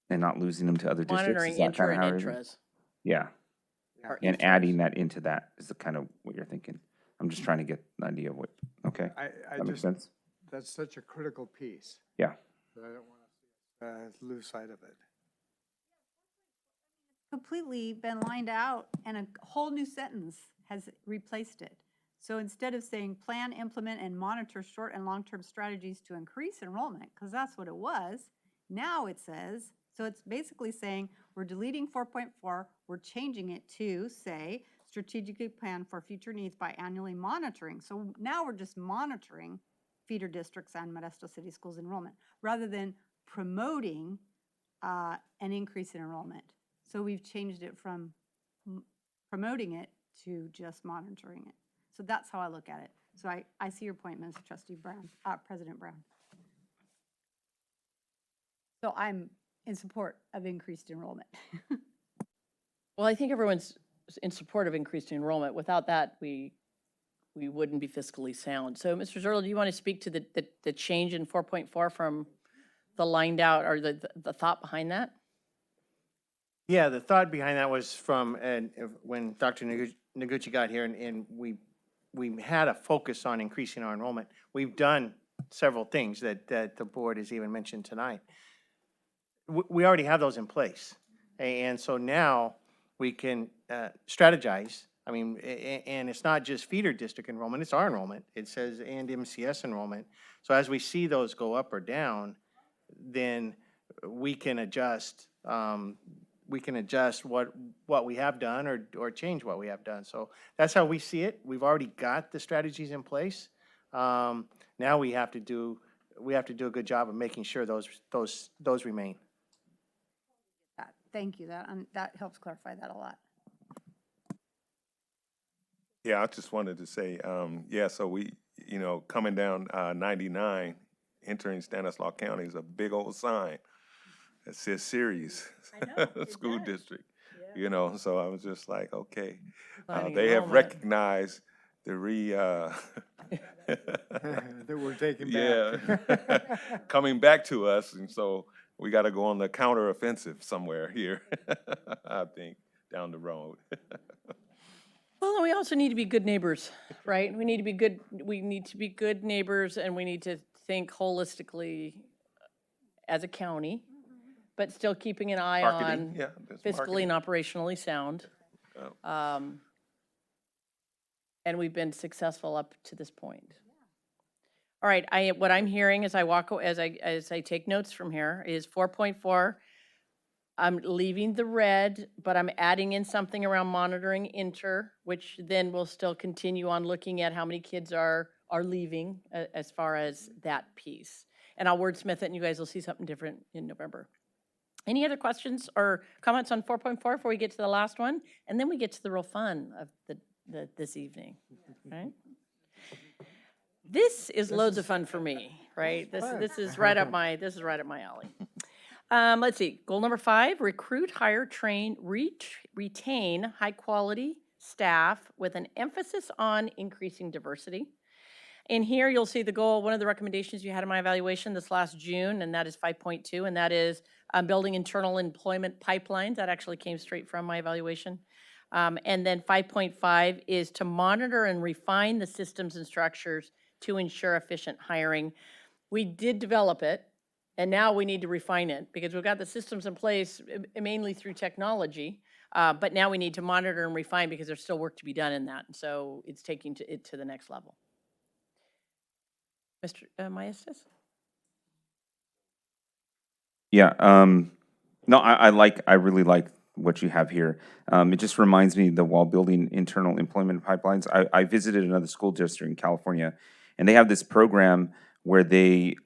and not losing them to other districts. monitoring Is that intra kinda and how it is? intras. Yeah, or and intros. adding that into that is the kind of what you're thinking. I'm just trying to get an idea of what, okay, I that makes just, sense? that's such a critical piece Yeah. that I don't want to lose sight of it. Completely been lined out and a whole new sentence has replaced it. So instead of saying plan, implement, and monitor short and long-term strategies to increase enrollment, because that's what it was, now it says, so it's basically saying we're deleting 4.4, we're changing it to say strategically plan for future needs by annually monitoring. So now we're just monitoring feeder districts and Modesto City Schools enrollment rather than promoting an increase in enrollment. So we've changed it from promoting it to just monitoring it. So that's how I look at it. So I see your point, Mr. Trustee Brown, President Brown. So I'm in support of increased enrollment. Well, I think everyone's in support of increased enrollment. Without that, we wouldn't be fiscally sound. So, Mr. Zerlo, do you want to speak to the change in 4.4 from the lined out, or the thought behind that? Yeah, the thought behind that was from, when Dr. Noguchi got here and we had a focus on increasing our enrollment. We've done several things that the board has even mentioned tonight. We already have those in place. And so now we can strategize. I mean, and it's not just feeder district enrollment, it's our enrollment. It says and MCS enrollment. So as we see those go up or down, then we can adjust what we have done or change what we have done. So that's how we see it. We've already got the strategies in place. Now we have to do a good job of making sure those remain. Thank you, that helps clarify that a lot. Yeah, I just wanted to say, yeah, so we, coming down 99, entering Stanislaus County is a big old sign that says Ceres School District, so I was just like, okay. Declining They have enrollment. recognized the That we're taking yeah, back. coming back to us, and so we got to go on the counteroffensive somewhere here, I think, down the road. Well, and we also need to be good neighbors, right? We need to be good neighbors, and we need to think holistically as a county, but still keeping an eye Marketing, on yeah, that's fiscally and marketing. operationally sound. Oh. And we've been successful up to this point. All right, what I'm hearing as I take notes from here is 4.4. I'm leaving the red, but I'm adding in something around monitoring which then will still continue on looking at how many kids are leaving as far as that piece. And I'll wordsmith it, and you guys will see something different in November. Any other questions or comments on 4.4 before we get to the last one? And then we get to the real fun of this evening, right? This is loads of fun for me, right? This is right up my alley. Let's see, goal number 5, recruit, hire, train, retain high-quality staff with an emphasis on increasing diversity. In here, you'll see the goal, one of the recommendations you had in my evaluation this last June, and that is 5.2, and that is building internal employment pipelines. That actually came straight from my evaluation. And then 5.5 is to monitor and refine the systems and structures to ensure efficient hiring. We did develop it, and now we need to refine it because we've got the systems in place mainly through technology, but now we need to monitor and refine because there's still work to be done in that. And so it's taking it to the next level. Mr. Maestas? Yeah, no, I really like what you have here. It just reminds me while building internal employment pipelines, I visited another school district in California, and they have this program where they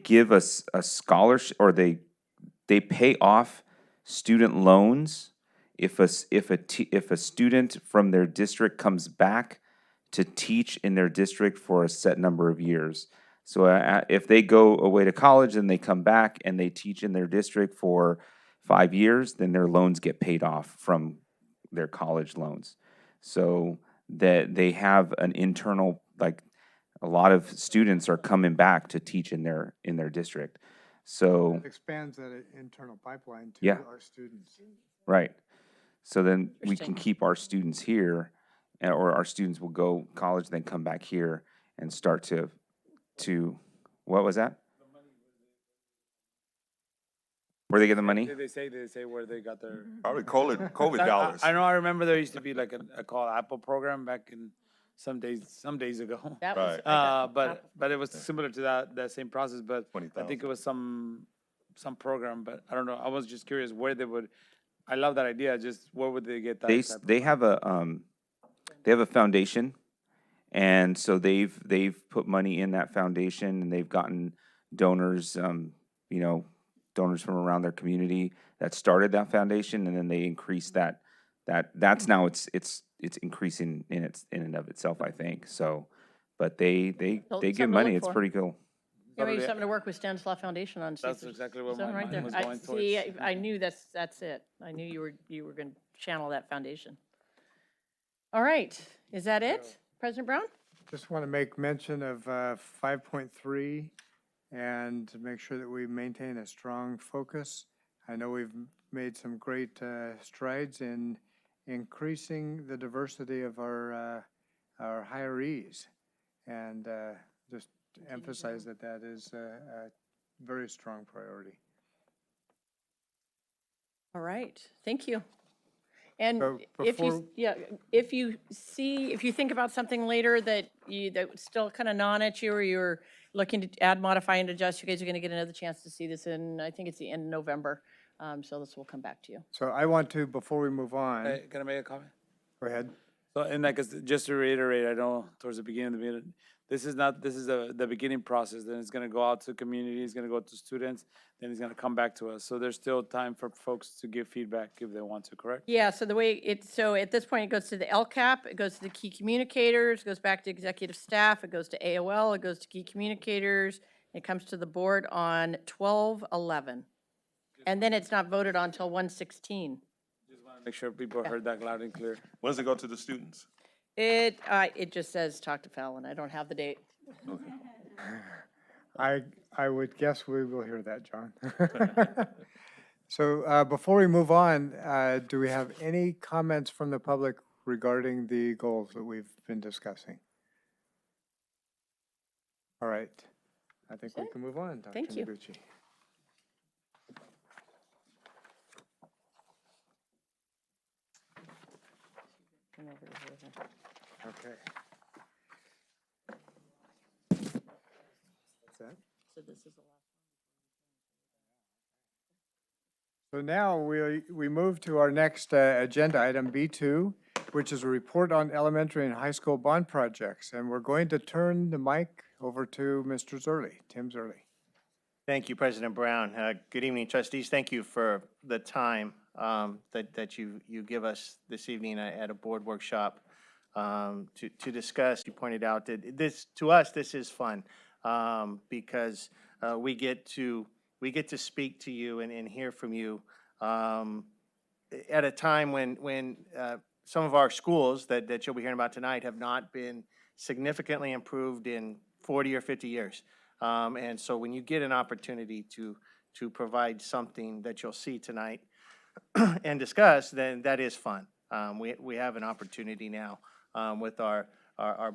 give us a scholarship, or they pay off student loans if a student from their district comes back to teach in their district for a set number of years. So if they go away to college and they come back and they teach in their district for 5 years, then their loans get paid off from their college loans. So that they have an internal, like, a lot of students are coming back to teach in their district. So, It expands that internal pipeline to Yeah. our students. right. So then we Interesting. can keep our students here, or our students will go college, then come back here and start to, what was that? Where they get the money? Did they say where they got their? Probably COVID dollars. I know, I remember there used to be like a called Apple program back in some days ago. That was, Right. But it was similar to that same process, but I 20,000. think it was some program, but I don't know. I was just curious where they would, I love that idea, just where would they get that? type of- They have a foundation, and so they've put money in that foundation, and they've gotten donors, donors from around their community that started that foundation, and then they increased that's now it's increasing in and of itself, I think. So, but they Something give to money. look It's for. pretty cool. maybe Totally. something to work with Stanislaus Foundation on. see if That's there's exactly what my something right mind there. was I- going See, towards. I knew that's it. I knew you were going to channel that foundation. All right, is that it? President Brown? Just want to make mention of 5.3 and to make sure that we maintain a strong focus. I know we've made some great strides in increasing the diversity of our hirees. And just emphasize that is a very strong priority. All right, thank you. And So if you, before- if you think about something later that was still kind of gnawing at you, or you're looking to add, modify, and adjust, you guys are going to get another chance to see this in, I think it's the end of November. So this will come back to you. So I want to, before we move on, Hey, can I make a comment? go ahead. So, and like, just to reiterate, I know towards the beginning of the meeting, this is the beginning process. Then it's gonna go out to community, it's gonna go to students, then it's gonna come back to us. So there's still time for folks to give feedback if they want to, correct? Yeah, so the way so at this point, it goes to the LCAP, it goes to the key communicators, goes back to executive staff, it goes to AOL, it goes to key communicators, it comes to the board on 12/11. And then it's not voted on until 1/16. Just wanna make sure people heard that loud and clear. When does it go to the students? It just says talk to Fallon, I don't have the date. I would guess we will hear that, John. So before we move on, do we have any comments from the public regarding the goals that we've been discussing? All right, I think we can move on, Dr. Thank you. Noguchi. Okay. What's that? So this is the last. So now we move to our next agenda item, B2, which is a report on elementary and high school bond projects. And we're going to turn the mic over to Mr. Zerly, Tim Zerly. Thank you, President Brown. Good evening, trustees. Thank you for the time that you give us this evening at a board workshop to discuss. You pointed out that to us, this is fun because we get to speak to you and hear from you at a time when some of our schools that you'll be hearing about tonight have not been significantly improved in 40 or 50 years. And so when you get an opportunity to provide something that you'll see tonight and discuss, then that is fun. We have an opportunity now with our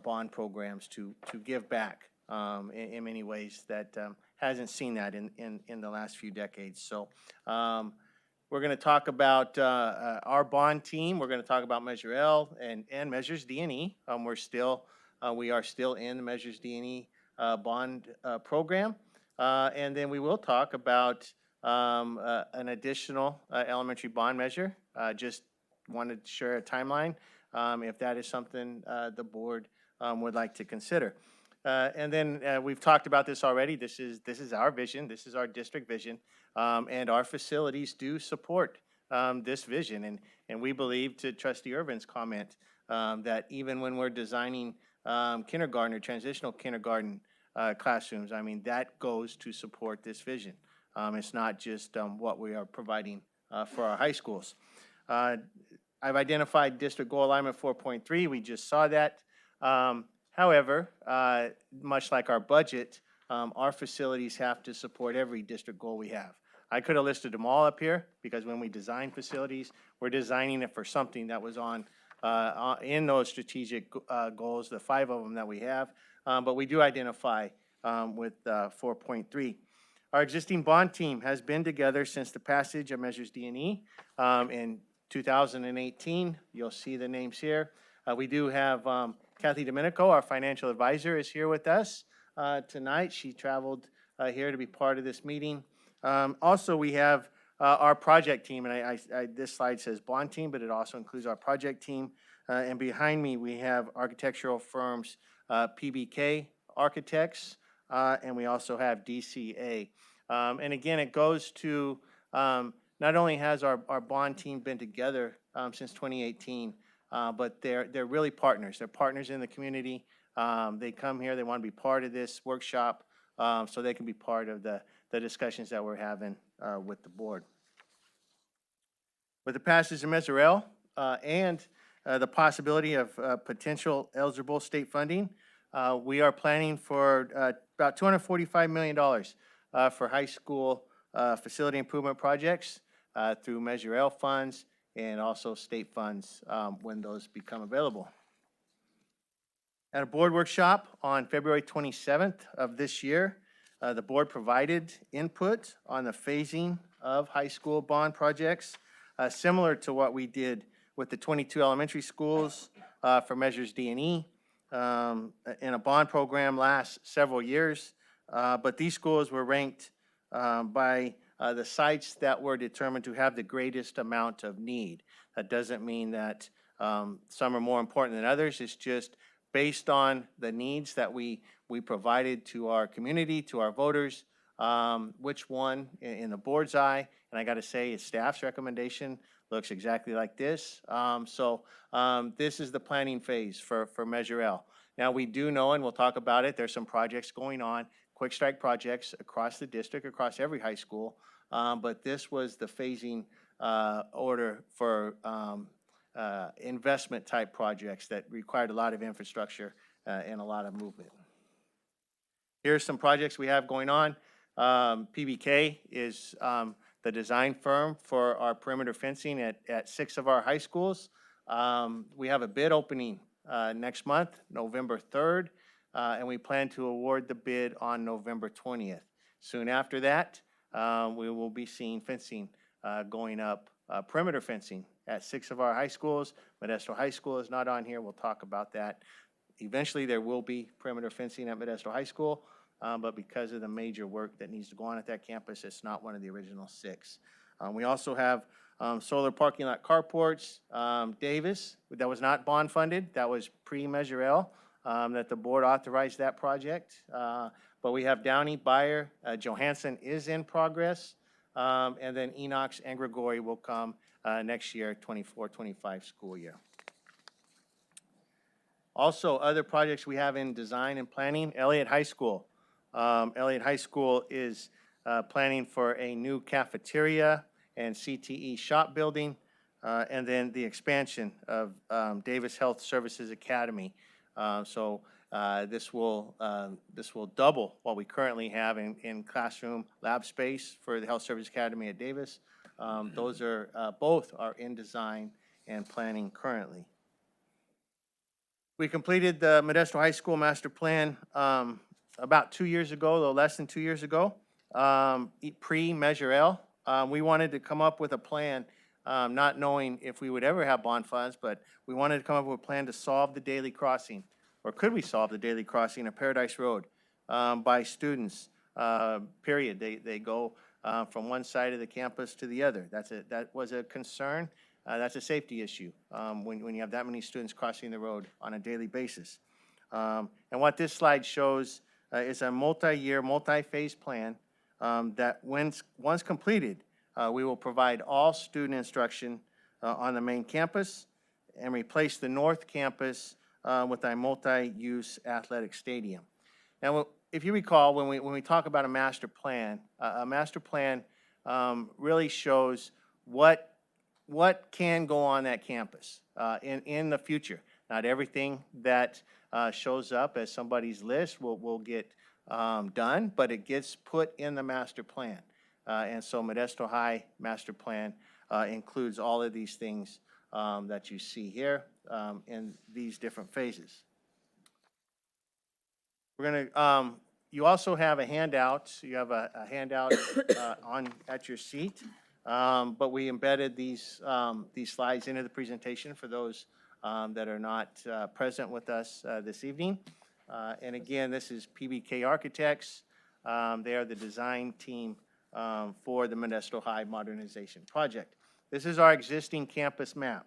bond programs to give back in many ways that hasn't seen that in the last few decades. So we're going to talk about our bond team. We're going to talk about Measure L and Measures D and E. We are still in the Measures D and E bond program. And then we will talk about an additional elementary bond measure. Just wanted to share a timeline if that is something the board would like to consider. And then we've talked about this already. This is our vision. This is our district vision. And our facilities do support this vision. And we believe, to Trustee Irvin's comment, that even when we're designing kindergarten or transitional kindergarten classrooms, I mean, that goes to support this vision. It's not just what we are providing for our high schools. I've identified district goal alignment 4.3. We just saw that. However, much like our budget, our facilities have to support every district goal we have. I could have listed them all up here because when we design facilities, we're designing it for something that was in those strategic goals, the 5 of them that we have. But we do identify with 4.3. Our existing bond team has been together since the passage of Measures D and E in 2018. You'll see the names here. We do have Kathy Domenico, our financial advisor, is here with us tonight. She traveled here to be part of this meeting. Also, we have our project team, and this slide says bond team, but it also includes our project team. And behind me, we have architectural firms, PBK Architects, and we also have DCA. And again, it goes to not only has our bond team been together since 2018, but they're really partners. They're partners in the community. They come here, they want to be part of this workshop so they can be part of the discussions that we're having with the board. With the passage of Measure L and the possibility of potential eligible state funding, we are planning for about $245 million for high school facility improvement projects through Measure L funds and also state funds when those become available. At a board workshop on February 27th of this year, the board provided input on the phasing of high school bond projects, similar to what we did with the 22 elementary schools for Measures D and E in a bond program last several years. But these schools were ranked by the sites that were determined to have the greatest amount of need. That doesn't mean that some are more important than others. It's just based on the needs that we provided to our community, to our voters, which one in the board's eye, and I got to say, staff's recommendation looks exactly like this. This is the planning phase for Measure L. Now, we do know, and we'll talk about it, there's some projects going on, quick strike projects across the district, across every high school, but this was the phasing order for investment type projects that required a lot of infrastructure and a lot of movement. Here's some projects we have going on. PBK is the design firm for our perimeter fencing at 6 of our high schools. We have a bid opening next month, November 3rd, and we plan to award the bid on November 20th. Soon after that, we will be seeing fencing going up, perimeter fencing at 6 of our high schools. Modesto High School is not on here. We'll talk about that. Eventually, there will be perimeter fencing at Modesto High School, but because of the major work that needs to go on at that campus, it's not one of the original 6. We also have solar parking lot carports. Davis, that was not bond funded. That was pre-Measure L, that the board authorized that project. But we have Downey, Bayer, Johansson is in progress. And then Enox and Gregory will come next year, 24-25 school year. Also, other projects we have in design and planning, Elliott High School. Elliott High School is planning for a new cafeteria and CTE shop building, and then the expansion of Davis Health Services Academy. This will double what we currently have in classroom lab space for the Health Service Academy at Davis. Those are both are in design and planning currently. We completed the Modesto High School Master Plan about 2 years ago, a little less than 2 years ago, pre-Measure L. We wanted to come up with a plan, not knowing if we would ever have bond funds, but we wanted to come up with a plan to solve the daily crossing, or could we solve the daily crossing of Paradise Road by students, period. They go from one side of the campus to the other. That was a concern. That's a safety issue when you have that many students crossing the road on a daily basis. And what this slide shows is a multi-year, multi-phase plan that once completed, we will provide all student instruction on the main campus and replace the North Campus with a multi-use athletic stadium. Now, if you recall, when we talk about a master plan really shows what can go on that campus in the future. Not everything that shows up as somebody's list will get done, but it gets put in the master plan. And so Modesto High Master Plan includes all of these things that you see here in these different phases. We're going to, you also have a handout. You have a handout at your seat, but we embedded these slides into the presentation for those that are not present with us this evening. And again, this is PBK Architects. They are the design team for the Modesto High Modernization Project. This is our existing campus map.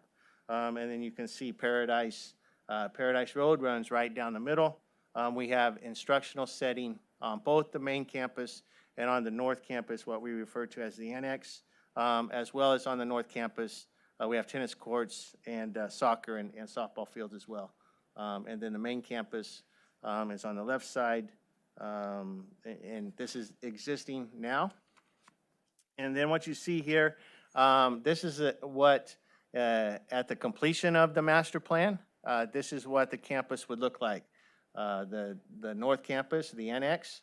And then you can see Paradise Road runs right down the middle. We have instructional setting on both the main campus and on the North Campus, what we refer to as the annex, as well as on the North Campus. We have tennis courts and soccer and softball fields as well. And then the main campus is on the left side, and this is existing now. And then what you see here, this is what, at the completion of the master plan, this is what the campus would look like. The North Campus, the annex,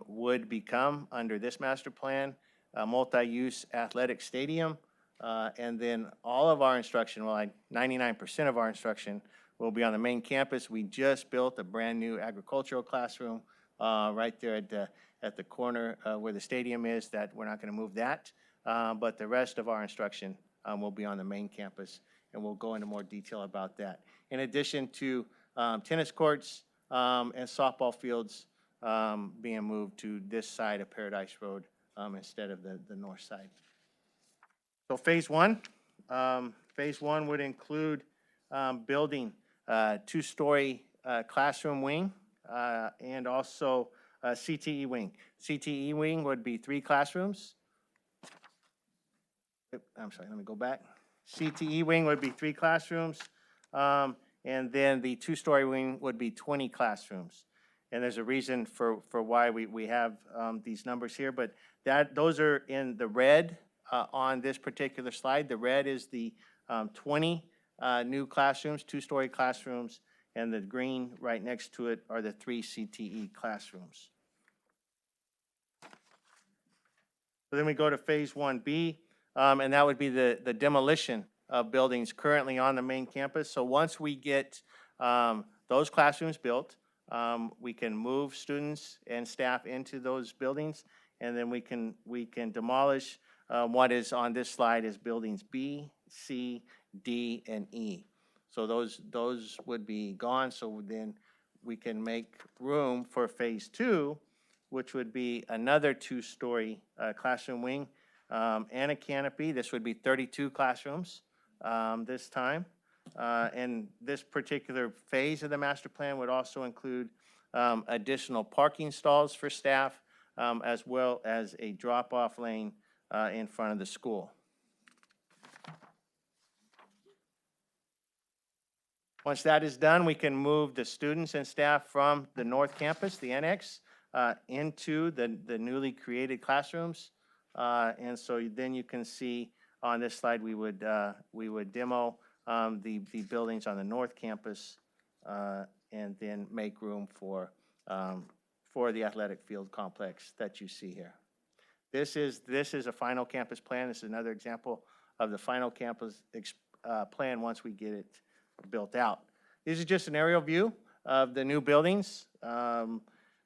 would become, under this master plan, a multi-use athletic stadium. And then all of our instruction, well, 99% of our instruction will be on the main campus. We just built a brand new agricultural classroom right there at the corner where the stadium is. That we're not going to move that, but the rest of our instruction will be on the main campus, and we'll go into more detail about that. In addition to tennis courts and softball fields being moved to this side of Paradise Road instead of the north side. So phase one would include building two-story classroom wing, and also a CTE wing. CTE wing would be 3 classrooms. I'm sorry, let me go back. CTE wing would be 3 classrooms, and then the two-story wing would be 20 classrooms. And there's a reason for why we have these numbers here, but those are in the red on this particular slide. The red is the 20 new classrooms, two-story classrooms, and the green right next to it are the 3 CTE classrooms. So then we go to Phase 1B, and that would be the demolition of buildings currently on the main campus. So once we get those classrooms built, we can move students and staff into those buildings, and then we can demolish what is on this slide is buildings B, C, D, and E. So those would be gone, so then we can make room for Phase 2, which would be another two-story classroom wing and a canopy. This would be 32 classrooms this time. And this particular phase of the master plan would also include additional parking stalls for staff, as well as a drop-off lane in front of the school. Once that is done, we can move the students and staff from the north campus, the annex, into the newly created classrooms. And so then you can see on this slide, we would demo the buildings on the north campus and then make room for the athletic field complex that you see here. This is a final campus plan. This is another example of the final campus plan once we get it built out. This is just an aerial view of the new buildings.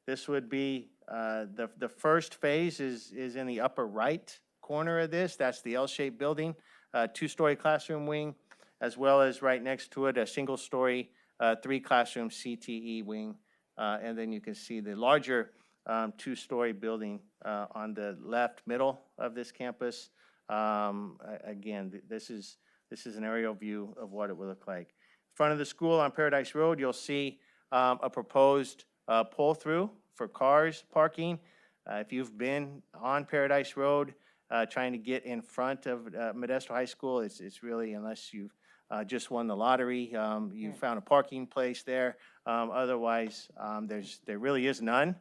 This would be the first phase is in the upper right corner of this. That's the L-shaped building, two-story classroom wing, as well as right next to it a single-story 3-classroom CTE wing. And then you can see the larger two-story building on the left middle of this campus. Again, this is an aerial view of what it would look like. In front of the school on Paradise Road, you'll see a proposed pull-through for cars parking. If you've been on Paradise Road trying to get in front of Modesto High School, it's really, unless you've just won the lottery, you found a parking place there. Otherwise, there really is none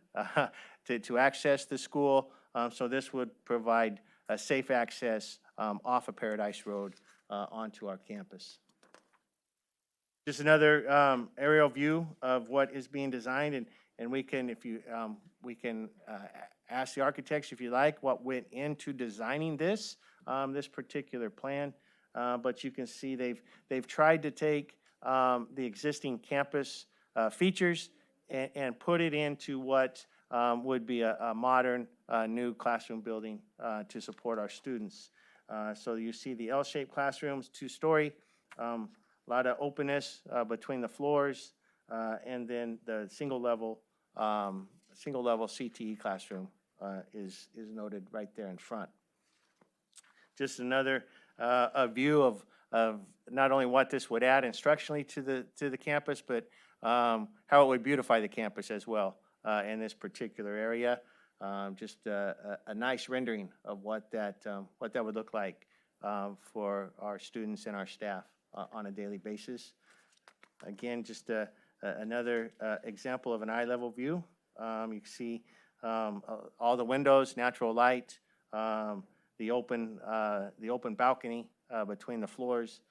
to access the school. So this would provide a safe access off of Paradise Road onto our campus. Just another aerial view of what is being designed, and we can, ask the architects if you like what went into designing this particular plan. But you can see they've tried to take the existing campus features and put it into what would be a modern new classroom building to support our students. So you see the L-shaped classrooms, two-story, a lot of openness between the floors, and then the single level CTE classroom is noted right there in front. Just another a view of not only what this would add instructionally to the campus, but how it would beautify the campus as well in this particular area. Just a nice rendering of what that would look like for our students and our staff on a daily basis. Again, just another example of an eye-level view. You can see all the windows, natural light, the open balcony between the floors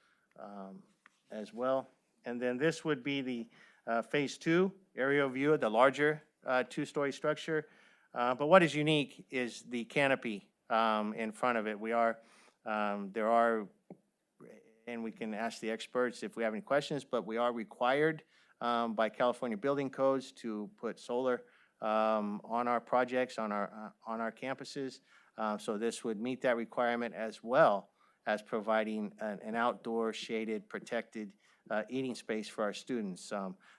as well. And then this would be the Phase 2 aerial view of the larger two-story structure. But what is unique is the canopy in front of it. There are, and we can ask the experts if we have any questions, but we are required by California building codes to put solar on our projects, on our campuses. So this would meet that requirement, as well as providing an outdoor shaded, protected eating space for our students.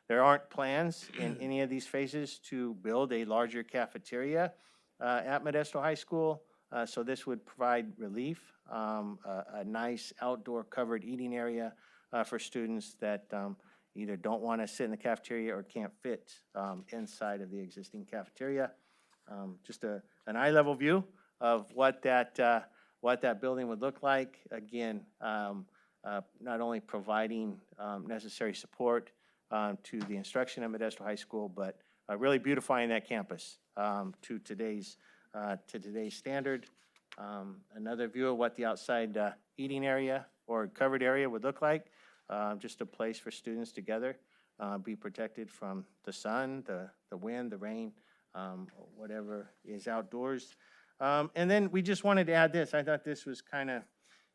There aren't plans in any of these phases to build a larger cafeteria at Modesto High School. So this would provide relief, a nice outdoor covered eating area for students that either don't want to sit in the cafeteria or can't fit inside of the existing cafeteria. Just an eye-level view of what that building would look like. Again, not only providing necessary support to the instruction at Modesto High School, but really beautifying that campus to today's standard. Another view of what the outside eating area or covered area would look like. Just a place for students to gather, be protected from the sun, the wind, the rain, whatever is outdoors. And then we just wanted to add this. I thought this was kind of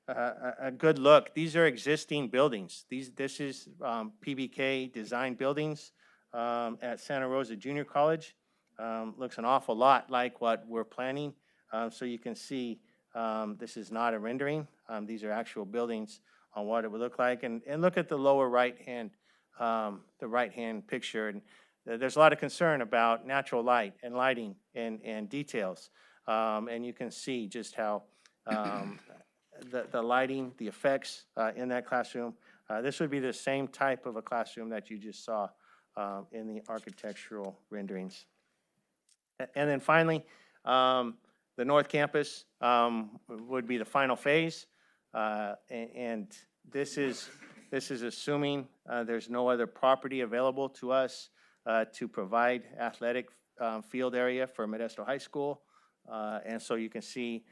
a good look. These are existing buildings. This is PBK design buildings at Santa Rosa Junior College. Looks an awful lot like what we're planning. So you can see this is not a rendering. These are actual buildings on what it would look like. And look at the lower right-hand picture. And there's a lot of concern about natural light and lighting and details. And you can see just how the lighting, the effects in that classroom. This would be the same type of a classroom that you just saw in the architectural renderings. And then finally, the North Campus would be the final phase. And this is assuming there's no other property available to us to provide athletic field area for Modesto High School. And so you can see,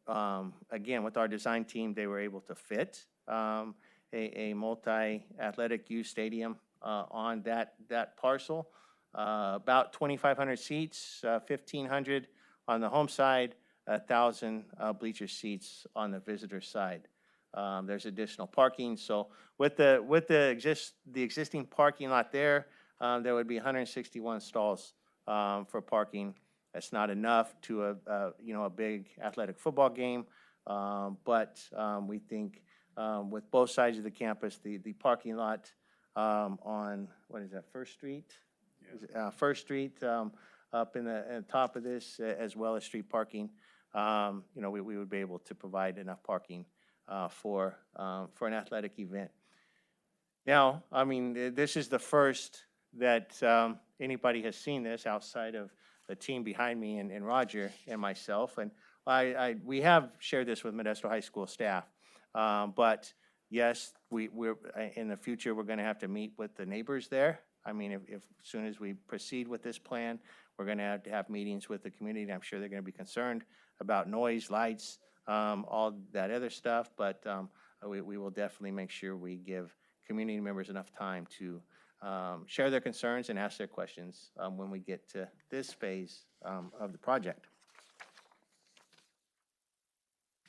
again, with our design team, they were able to fit a multi-athletic use stadium on that parcel. About 2,500 seats, 1,500 on the home side, 1,000 bleacher seats on the visitor side. There's additional parking. So with the existing parking lot there would be 161 stalls for parking. That's not enough to a big athletic football game, but we think with both sides of the campus, the parking lot on what is that, First Street? First Street up in the top of this, as well as street parking. We would be able to provide enough parking for an athletic event. Now, I mean, this is the first that anybody has seen this outside of the team behind me and Roger and myself. And we have shared this with Modesto High School staff. But yes, we're in the future, we're going to have to meet with the neighbors there. I mean, if as soon as we proceed with this plan, we're going to have meetings with the community. I'm sure they're going to be concerned about noise, lights, all that other stuff. But we will definitely make sure we give community members enough time to share their concerns and ask their questions when we get to this phase of the project.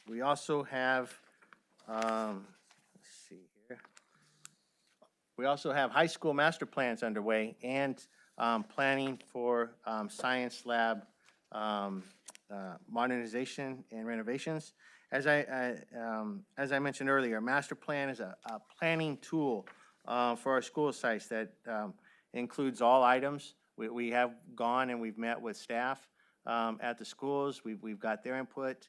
We also have, let's see here. We also have high school master plans underway and planning for science lab modernization and renovations. As I mentioned earlier, master plan is a planning tool for our school sites that includes all items. We have gone and we've met with staff at the schools. We've got their input,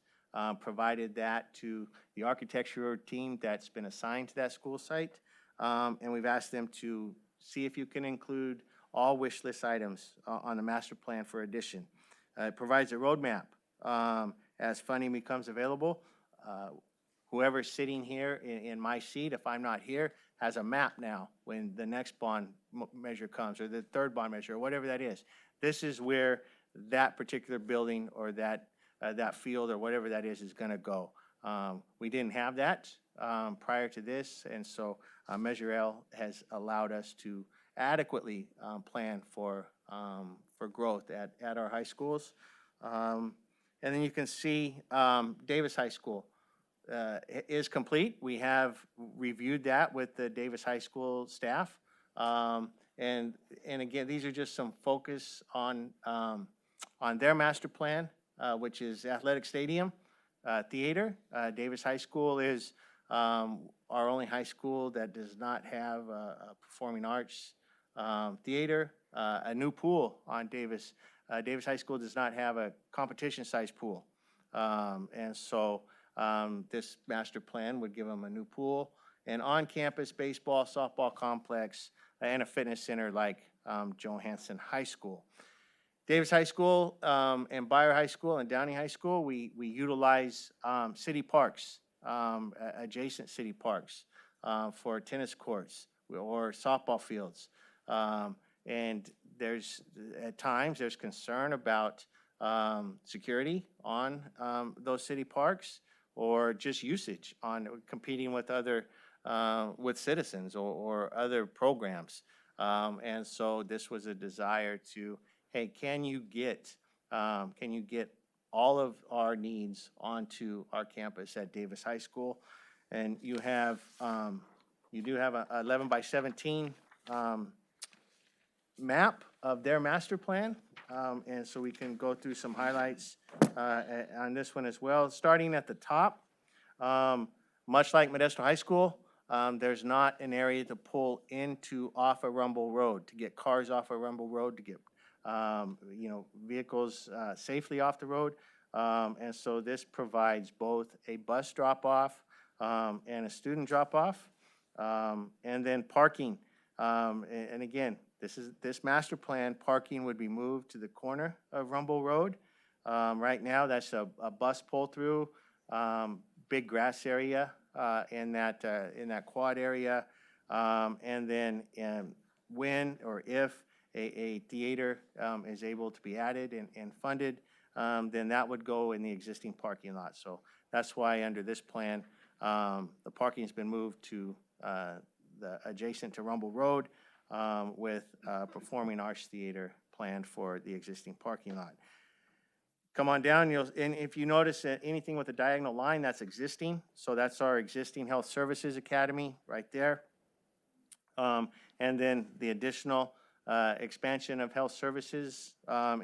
provided that to the architecture team that's been assigned to that school site. And we've asked them to see if you can include all wish list items on the master plan for addition. It provides a roadmap as funding becomes available. Whoever's sitting here in my seat, if I'm not here, has a map now when the next bond measure comes, or the third bond measure, or whatever that is. This is where that particular building or that field or whatever that is going to go. We didn't have that prior to this, and so Measure L has allowed us to adequately plan for growth at our high schools. And then you can see Davis High School is complete. We have reviewed that with the Davis High School staff. And again, these are just some focus on their master plan, which is athletic stadium, theater. Davis High School is our only high school that does not have a performing arts theater. A new pool on Davis. Davis High School does not have a competition-sized pool. And so this master plan would give them a new pool, an on-campus baseball, softball complex, and a fitness center like Johansson High School. Davis High School and Beyer High School and Downey High School, we utilize city parks, adjacent city parks for tennis courts or softball fields. And there's, at times, there's concern about security on those city parks or just usage on competing with other, with citizens or other programs. And so this was a desire to, hey, can you get all of our needs onto our campus at Davis High School? And you have, you do have a 11 by 17 map of their master plan. And so we can go through some highlights on this one as well. Starting at the top, much like Modesto High School, there's not an area to pull into off of Rumble Road, to get cars off of Rumble Road, to get vehicles safely off the road. And so this provides both a bus drop-off and a student drop-off, and then parking. And again, this master plan, parking would be moved to the corner of Rumble Road. Right now, that's a bus pull-through, big grass area in that quad area. And then when or if a theater is able to be added and funded, then that would go in the existing parking lot. So that's why under this plan, the parking has been moved to the adjacent to Rumble Road with Performing Arts Theater planned for the existing parking lot. Come on down, and if you notice anything with a diagonal line, that's existing. So that's our existing Health Services Academy right there. And then the additional expansion of health services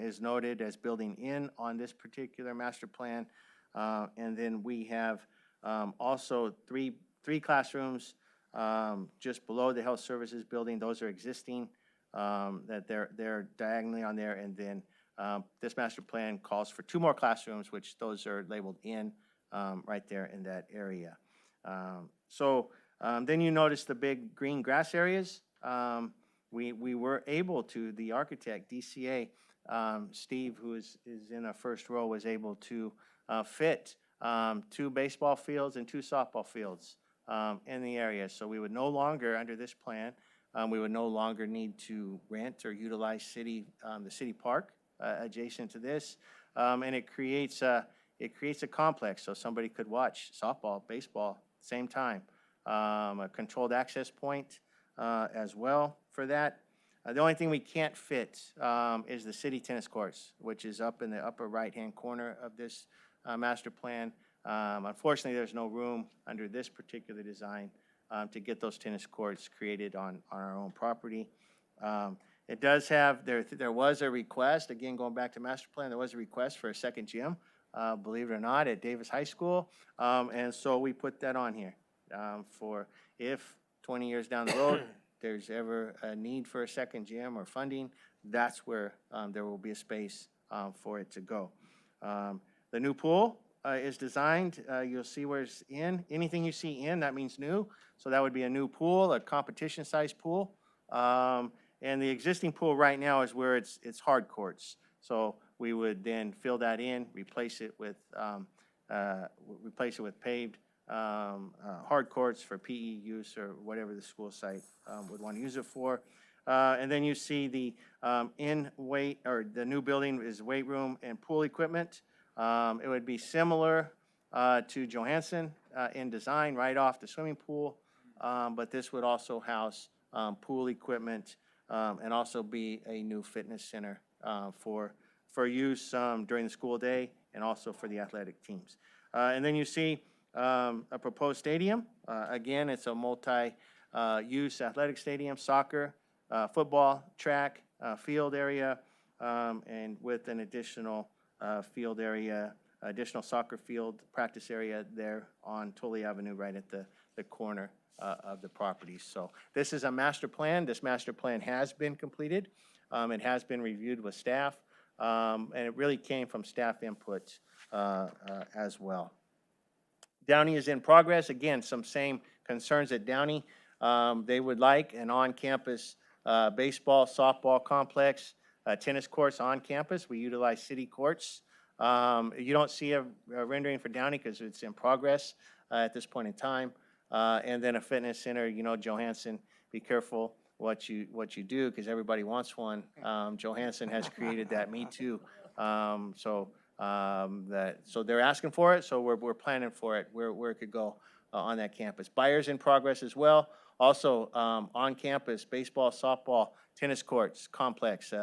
is noted as building in on this particular master plan. And then we have also three classrooms just below the health services building. Those are existing, that they're diagonally on there. And then this master plan calls for 2 more classrooms, which those are labeled in right there in that area. Then you notice the big green grass areas. We were able to, the architect, DCA, Steve, who is in our first row, was able to fit 2 baseball fields and 2 softball fields in the area. So we would no longer, under this plan, we would no longer need to rent or utilize the city park adjacent to this. And it creates a complex, so somebody could watch softball, baseball, same time. A controlled access point as well for that. The only thing we can't fit is the city tennis courts, which is up in the upper right-hand corner of this master plan. Unfortunately, there's no room under this particular design to get those tennis courts created on our own property. It does have, there was a request, again, going back to master plan, there was a request for a second gym, believe it or not, at Davis High School. And so we put that on here for if 20 years down the road, there's ever a need for a second gym or funding, that's where there will be a space for it to go. The new pool is designed, you'll see where it's in. Anything you see in, that means new. So that would be a new pool, a competition-sized pool. And the existing pool right now is where it's hard courts. So we would then fill that in, replace it with paved hard courts for PE use or whatever the school site would want to use it for. And then you see the the new building is weight room and pool equipment. It would be similar to Johansson in design, right off the swimming pool, but this would also house pool equipment and also be a new fitness center for use during the school day and also for the athletic teams. And then you see a proposed stadium. Again, it's a multi-use athletic stadium, soccer, football, track, field area, and with an additional field area, additional soccer field practice area there on Tully Avenue, right at the corner of the property. So this is a master plan. This master plan has been completed. It has been reviewed with staff, and it really came from staff input as well. Downey is in progress. Again, some same concerns at Downey. They would like an on-campus baseball, softball complex, tennis courts on campus. We utilize city courts. You don't see a rendering for Downey because it's in progress at this point in time. And then a fitness center, you know, Johansson, be careful what you do because everybody wants one. Johansson has created that, me too. So they're asking for it, so we're planning for it, where it could go on that campus. Bayer's in progress as well. Also, on campus, baseball, softball, tennis courts, complex.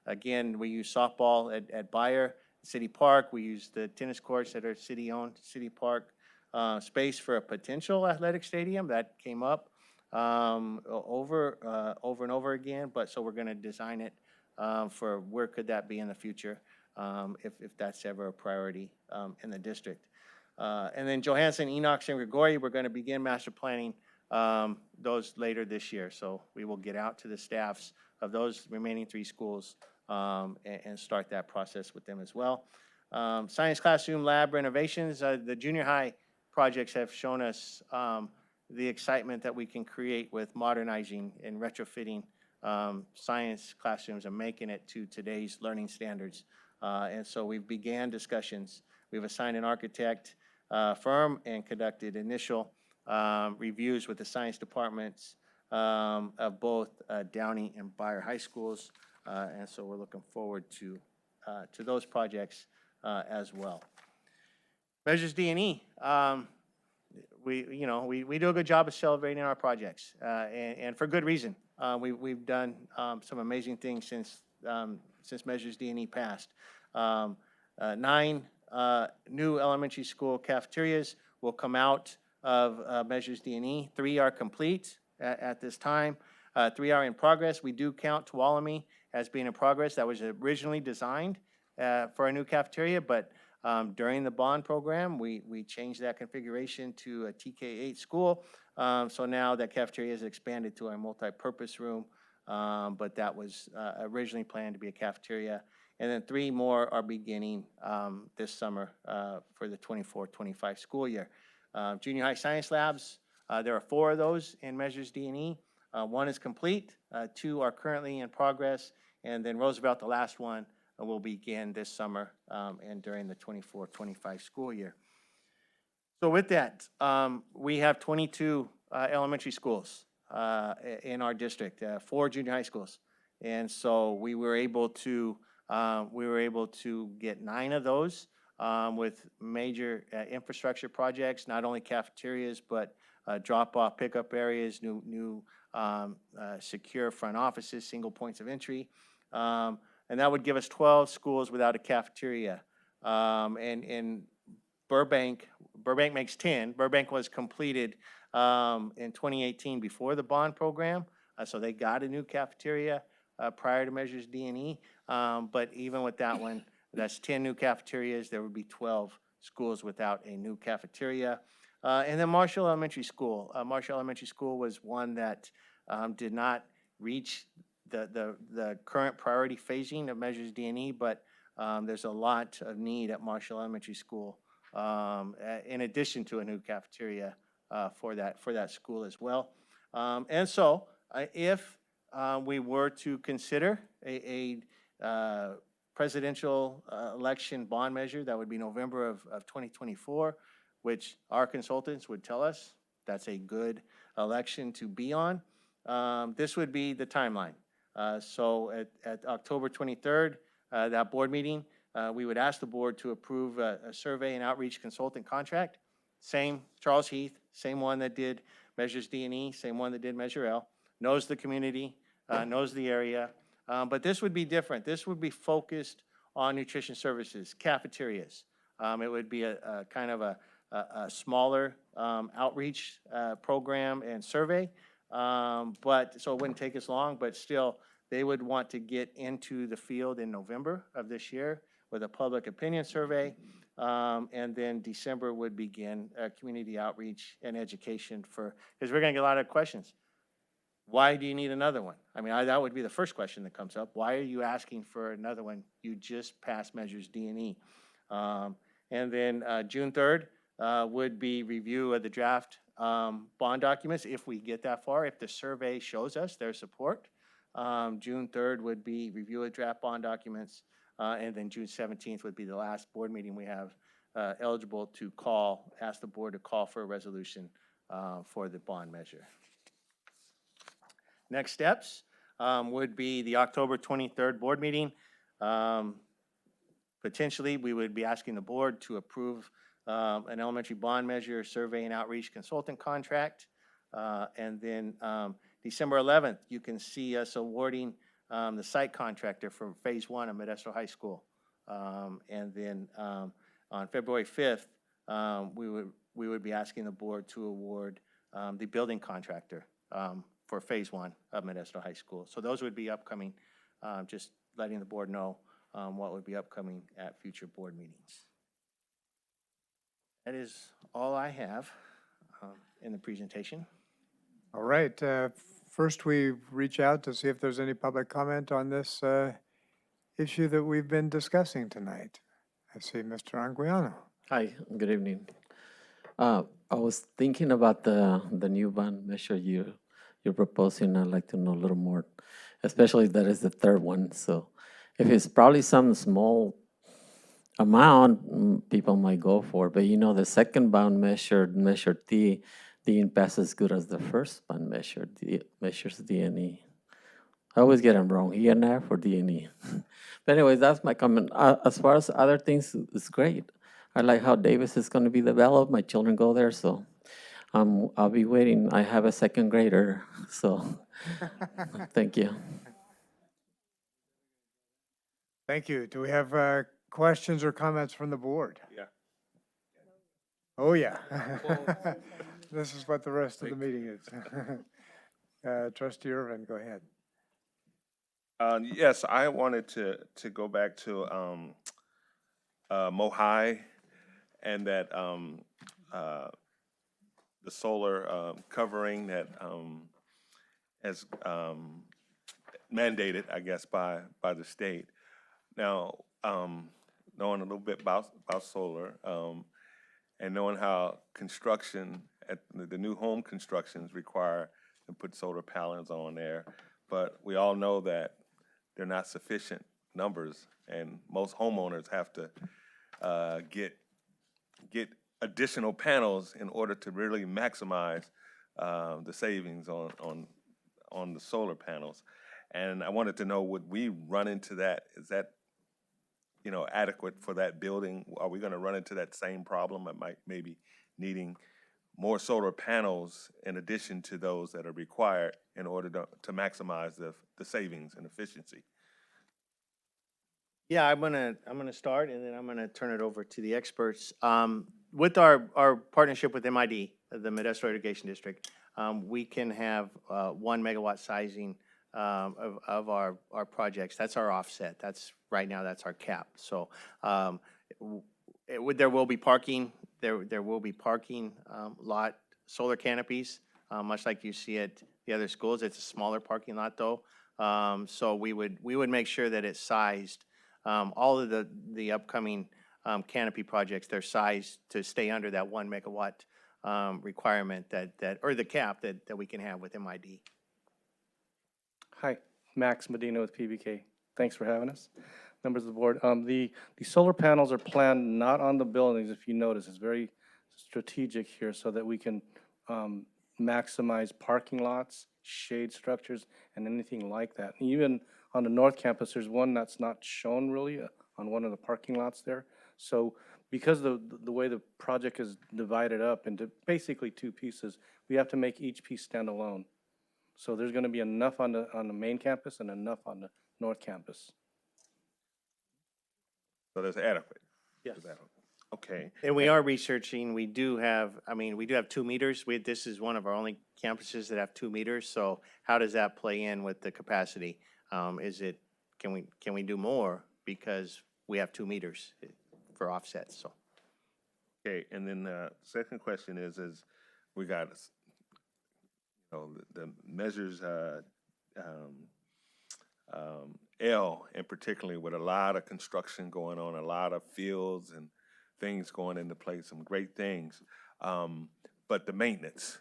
Again, we use softball at Bayer City Park. We use the tennis courts that are city-owned, City Park space for a potential athletic stadium. That came up over and over again, but so we're going to design it for where could that be in the future if that's ever a priority in the district. And then Johansson, Enoch, and Grigori, we're going to begin master planning those later this year. So we will get out to the staffs of those remaining 3 schools and start that process with them as well. Science classroom lab renovations, the junior high projects have shown us the excitement that we can create with modernizing and retrofitting science classrooms and making it to today's learning standards. And so we've began discussions. We've assigned an architect firm and conducted initial reviews with the science departments of both Downey and Bayer High Schools. And so we're looking forward to those projects as well. Measures D&E. We do a good job of celebrating our projects, and for good reason. We've done some amazing things since Measures D&E passed. 9 new elementary school cafeterias will come out of Measures D&E. 3 are complete at this time. 3 are in progress. We do count Tuolumne as being in progress. That was originally designed for a new cafeteria, but during the bond program, we changed that configuration to a TK-8 school. So now that cafeteria is expanded to a multi-purpose room, but that was originally planned to be a cafeteria. And then 3 more are beginning this summer for the 24-25 school year. Junior high science labs, there are 4 of those in Measures D&E. 1 is complete, 2 are currently in progress, and then Roosevelt, the last one, will begin this summer and during the 24-25 school year. So with that, we have 22 elementary schools in our district, 4 junior high schools. And so we were able to get 9 of those with major infrastructure projects, not only cafeterias, but drop-off pickup areas, new secure front offices, single points of entry. And that would give us 12 schools without a cafeteria. And Burbank makes 10. Burbank was completed in 2018 before the bond program. So they got a new cafeteria prior to Measures D&E. But even with that one, that's 10 new cafeterias. There would be 12 schools without a new cafeteria. And then Marshall Elementary School. Marshall Elementary School was one that did not reach the current priority phasing of Measures D&E, but there's a lot of need at Marshall Elementary School in addition to a new cafeteria for that school as well. And so if we were to consider a presidential election bond measure, that would be November of 2024, which our consultants would tell us that's a good election to be on. This would be the timeline. So at October 23rd, that board meeting, we would ask the board to approve a survey and outreach consultant contract. Same Charles Heath, same one that did Measures D&E, same one that did Measure L, knows the community, knows the area. But this would be different. This would be focused on nutrition services, cafeterias. It would be a kind of a smaller outreach program and survey. But so it wouldn't take as long, but still they would want to get into the field in November of this year with a public opinion survey. And then December would begin community outreach and education because we're going to get a lot of questions. Why do you need another one? I mean, that would be the first question that comes up. Why are you asking for another one? You just passed Measures D&E. And then June 3rd would be review of the draft bond documents if we get that far, if the survey shows us their support June 3rd would be review of draft bond documents, and then June 17th would be the last board meeting we have eligible to call, ask the board to call for a resolution for the bond measure. Next steps would be the October 23rd board meeting. Potentially, we would be asking the board to approve an elementary bond measure, survey and outreach consultant contract. And then December 11th, you can see us awarding the site contractor for Phase 1 of Modesto High School. And then on February 5th, we would be asking the board to award the building contractor for Phase 1 of Modesto High School. So those would be upcoming, just letting the board know what would be upcoming at future board meetings. That is all I have in the presentation. All right, first we reach out to see if there's any public comment on this issue that we've been discussing tonight. I see Mr. Anguiano. Hi, good evening. I was thinking about the new bond measure you're proposing. I'd like to know a little more, especially that is the third one. So if it's probably some small amount, people might go for, but the second bond measure D, the impasse as good as the first bond measure, measures D&E. I always get them wrong, ENF or D&E. But anyways, that's my comment. As far as other things, it's great. I like how Davis is going to be developed. My children go there, so I'll be waiting. I have a second grader, so thank you. Thank you. Do we have questions or comments from the board? Yeah. Oh, yeah. This is what the rest of the meeting is. Trustee Irvin, go ahead. Yes, I wanted to go back to Mohai and that the solar covering that has mandated, I guess, by the state. Now, knowing a little bit about solar and knowing how construction at the new home constructions require to put solar panels on there, but we all know that they're not sufficient numbers, and most homeowners have to get additional panels in order to really maximize the savings on the solar panels. And I wanted to know, would we run into that? Is that adequate for that building? Are we going to run into that same problem? It might maybe needing more solar panels in addition to those that are required in order to maximize the savings and efficiency. Yeah, I'm gonna start, and then I'm gonna turn it over to the experts. With our partnership with MID, the Modesto Irrigation District, we can have 1 megawatt sizing of our projects. That's our offset. Right now, that's our cap. So there will be parking. There will be parking lot solar canopies, much like you see at the other schools. It's a smaller parking lot though. So we would make sure that it's sized. All of the upcoming canopy projects, they're sized to stay under that 1 megawatt requirement or the cap that we can have with MID. Hi, Max Medina with PBK. Thanks for having us, members of the board. The solar panels are planned not on the buildings, if you notice. It's very strategic here so that we can maximize parking lots, shade structures, and anything like that. And even on the North Campus, there's one that's not shown really on one of the parking lots there. So because the way the project is divided up into basically two pieces, we have to make each piece stand alone. So there's going to be enough on the main campus and enough on the North Campus. So that's adequate? Yes. Okay. And we are researching. We do have 2 meters. This is one of our only campuses that have 2 meters. So how does that play in with the capacity? Can we do more because we have 2 meters for offsets? So. Okay, and then the second question is we got the measures L in particularly with a lot of construction going on, a lot of fields and things going into place, some great things. But the maintenance,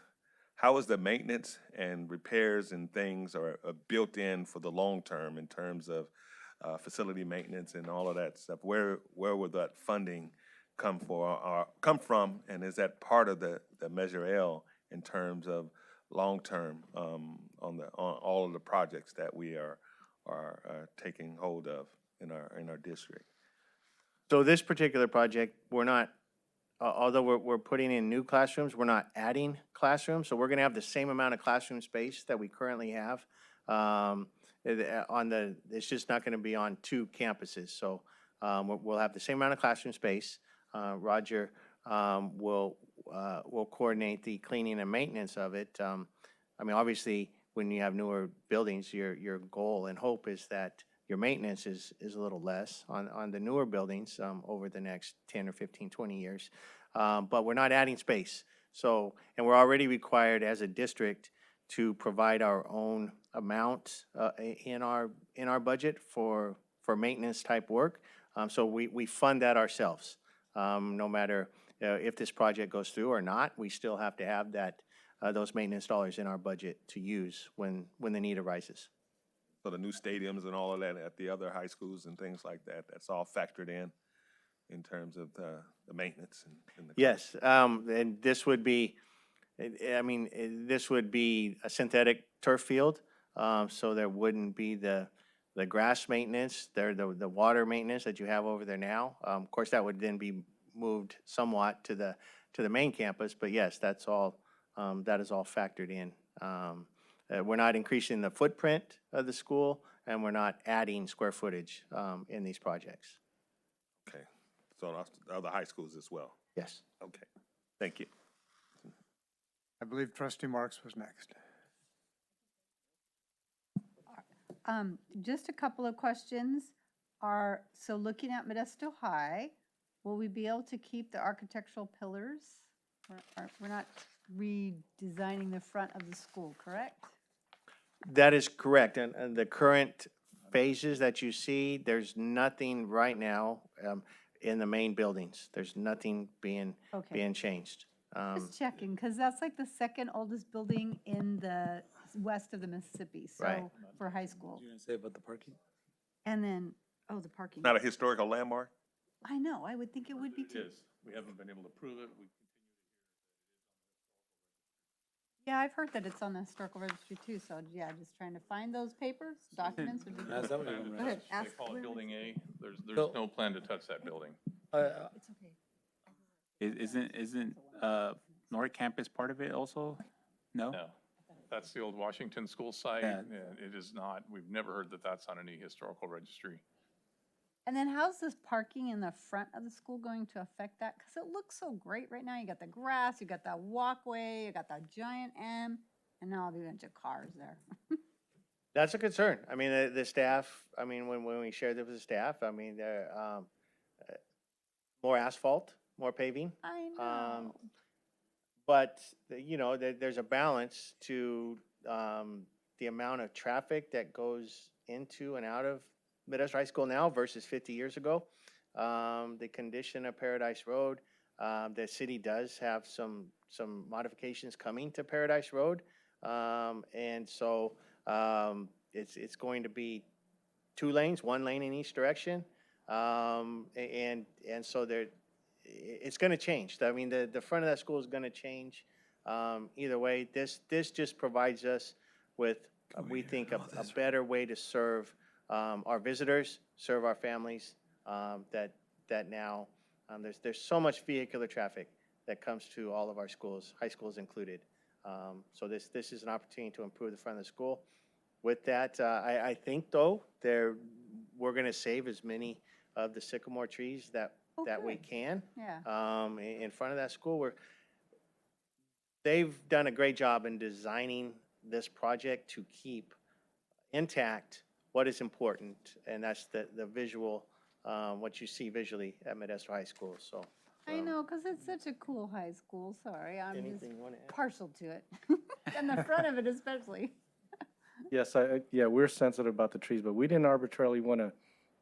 how is the maintenance and repairs and things are built in for the long term in terms of facility maintenance and all of that stuff? Where would that funding come from, and is that part of the Measure L in terms of long-term on all of the projects that we are taking hold of in our district? So this particular project, we're not, although we're putting in new classrooms, we're not adding classrooms. So we're going to have the same amount of classroom space that we currently have. It's just not going to be on 2 campuses. So we'll have the same amount of classroom space. Roger will coordinate the cleaning and maintenance of it. I mean, obviously, when you have newer buildings, your goal and hope is that your maintenance is a little less on the newer buildings over the next 10 or 15, 20 years. But we're not adding space. So, and we're already required as a district to provide our own amount in our budget for maintenance type work. So we fund that ourselves. No matter if this project goes through or not, we still have to have that those maintenance dollars in our budget to use when the need arises. So the new stadiums and all of that at the other high schools and things like that, that's all factored in terms of the maintenance and the. Yes, and this would be, I mean, this would be a synthetic turf field, so there wouldn't be the grass maintenance, the water maintenance that you have over there now. Of course, that would then be moved somewhat to the main campus, but yes, that's all, that is all factored in. We're not increasing the footprint of the school, and we're not adding square footage in these projects. Okay, so the other high schools as well? Yes. Okay, thank you. I believe trustee Marks was next. Just a couple of questions so looking at Modesto High, will we be able to keep the architectural pillars? We're not redesigning the front of the school, correct? That is correct, and the current phases that you see, there's nothing right now in the main buildings. There's nothing being changed. Just checking, because that's like the second oldest building in the west of the Mississippi, Right. so for high school. You gonna say about the parking? And then, the parking. Not a historical landmark? I know, I would think it would be too. We haven't been able to prove it. Yeah, I've heard that it's on the historical registry too, so yeah, just trying to find those papers, documents would be That's good. that what Go ahead, They ask call where it is Building it? A. There's So- no plan to touch that building. It's okay. Isn't North Campus part of it also? No? No. That's the old Washington School site. Yeah. and It is not. We've never heard that that's on any historical registry. And then how's this parking in the front of the school going to affect that? Because it looks so great right now. You got the grass, you got that walkway, you got that giant M, and now a bunch of cars there. That's a concern. I mean, the staff, I mean, when we shared it with the staff, I mean, there, more asphalt, more paving. I know. But, you know, there's a balance to the amount of traffic that goes into and out of Modesto High School now versus 50 years ago. The condition of Paradise Road, the city does have some modifications coming to Paradise Road. And so it's going to be 2 lanes, 1 lane in each direction. And so it's going to change. I mean, the front of that school is going to change. Either way, this just provides us with, we think, a better way to serve our visitors, serve our families, that now there's so much vehicular traffic that comes to all of our schools, high schools included. So this is an opportunity to improve the front of the school. With that, I think, though, we're going to save as many of the sycamore trees that we good. can. Yeah. In front of that school. They've done a great job in designing this project to keep intact what is important, and that's the visual, what you see visually at Modesto High School, so. I know, because it's such a cool high school. Sorry, I'm just Anything you want to add? partial to it. And the front of it especially. Yes, we're sensitive about the trees, but we didn't arbitrarily want to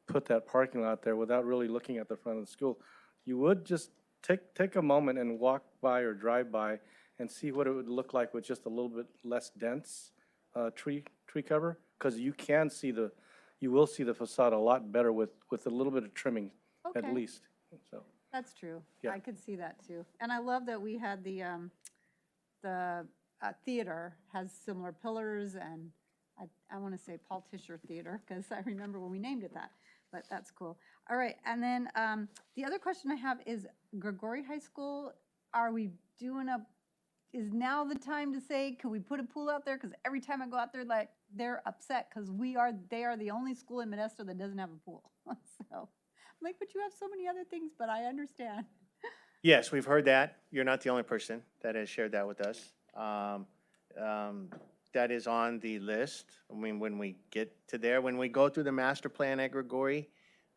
put that parking lot there without really looking at the front of the school. You would just take a moment and walk by or drive by and see what it would look like with just a little bit less dense tree cover, because you will see the facade a lot better with a little bit of trimming at Okay. least, so. That's true. Yeah. I could see that too. And I love that we had the theater has similar pillars, and I want to say Paul Tischer Theater, because I remember when we named it that, but that's cool. All right, and then the other question I have is Grigori High School, are we doing is now the time to say, can we put a pool out there? Because every time I go out there, like, they're upset because they are the only school in Modesto that doesn't have a pool. So I'm like, but you have so many other things, but I understand. Yes, we've heard that. You're not the only person that has shared that with us. That is on the list. I mean, when we get to there, when we go through the master plan at Grigori,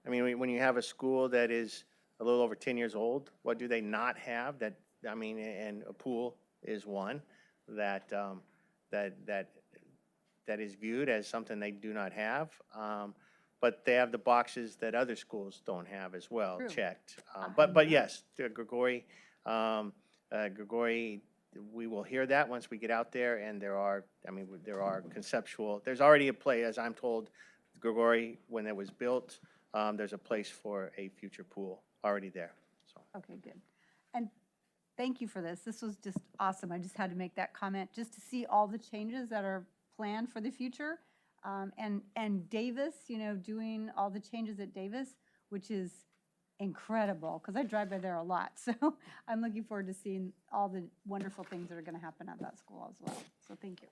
I mean, when you have a school that is a little over 10 years old, what do they not have? That, I mean, and a pool is one that is viewed as something they do not have. But they have the boxes that other schools don't have as well, True. checked. But yes, the Grigori, we will hear that once we get out there, and there are conceptual, there's already a place, as I'm told, Grigori, when it was built, there's a place for a future pool already there, so. Okay, good. And thank you for this. This was just awesome. I just had to make that comment, just to see all the changes that are planned for the future. And Davis, doing all the changes at Davis, which is incredible, because I drive by there a lot. So I'm looking forward to seeing all the wonderful things that are going to happen at that school as well. So thank you.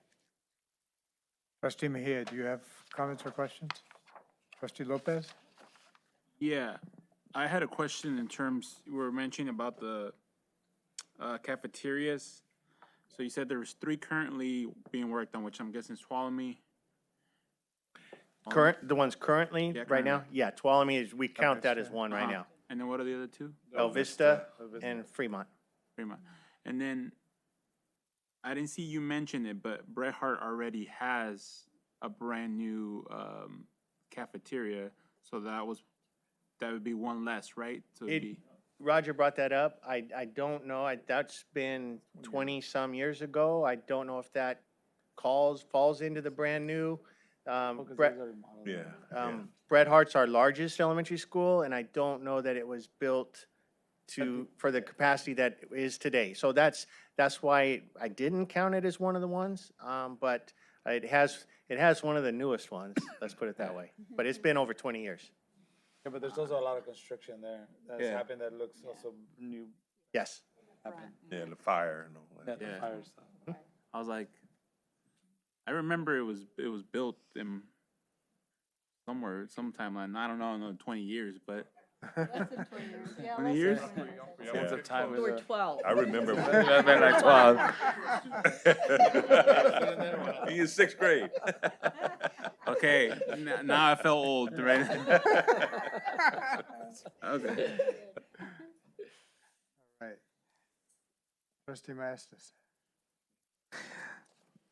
Trustee Mejia, do you have comments or questions? Trustee Lopez? Yeah, I had a question in terms, you were mentioning about the cafeterias. So you said there was 3 currently being worked on, which I'm guessing is Tuolumne. The ones currently, Yeah, right now? currently. Yeah, Tuolumne we count that as one right Uh-huh. now. And then what are the other 2? El Vista and Fremont. Fremont. And then, I didn't see you mention it, but Bret Hart already has a brand-new cafeteria, so that would be one less, right? So it'd be, Roger brought that up. I don't know. That's been 20-some years ago. I don't know if that falls into the brand-new. Bret Hart's our largest elementary school, and I don't know that it was built for the capacity that it is today. So that's why I didn't count it as one of the ones, but it has one of the newest ones, let's put it that way. But it's been over 20 years. Yeah, but there's also a lot of construction there that's Yeah. happened that looks also new. Yes. happening. Yeah, the fire and all that. Yeah, the Yeah. fire stuff. I was like, I remember it was built in some timeline, I don't know, another 20 years, but Less than 20 years. Yeah, 20 less than years? 20 years. Sense of time We is were a- 12. I remember. I've been like 12. He in 6th grade. Okay, now I feel old, right? Okay. Right. Trustee Maestas?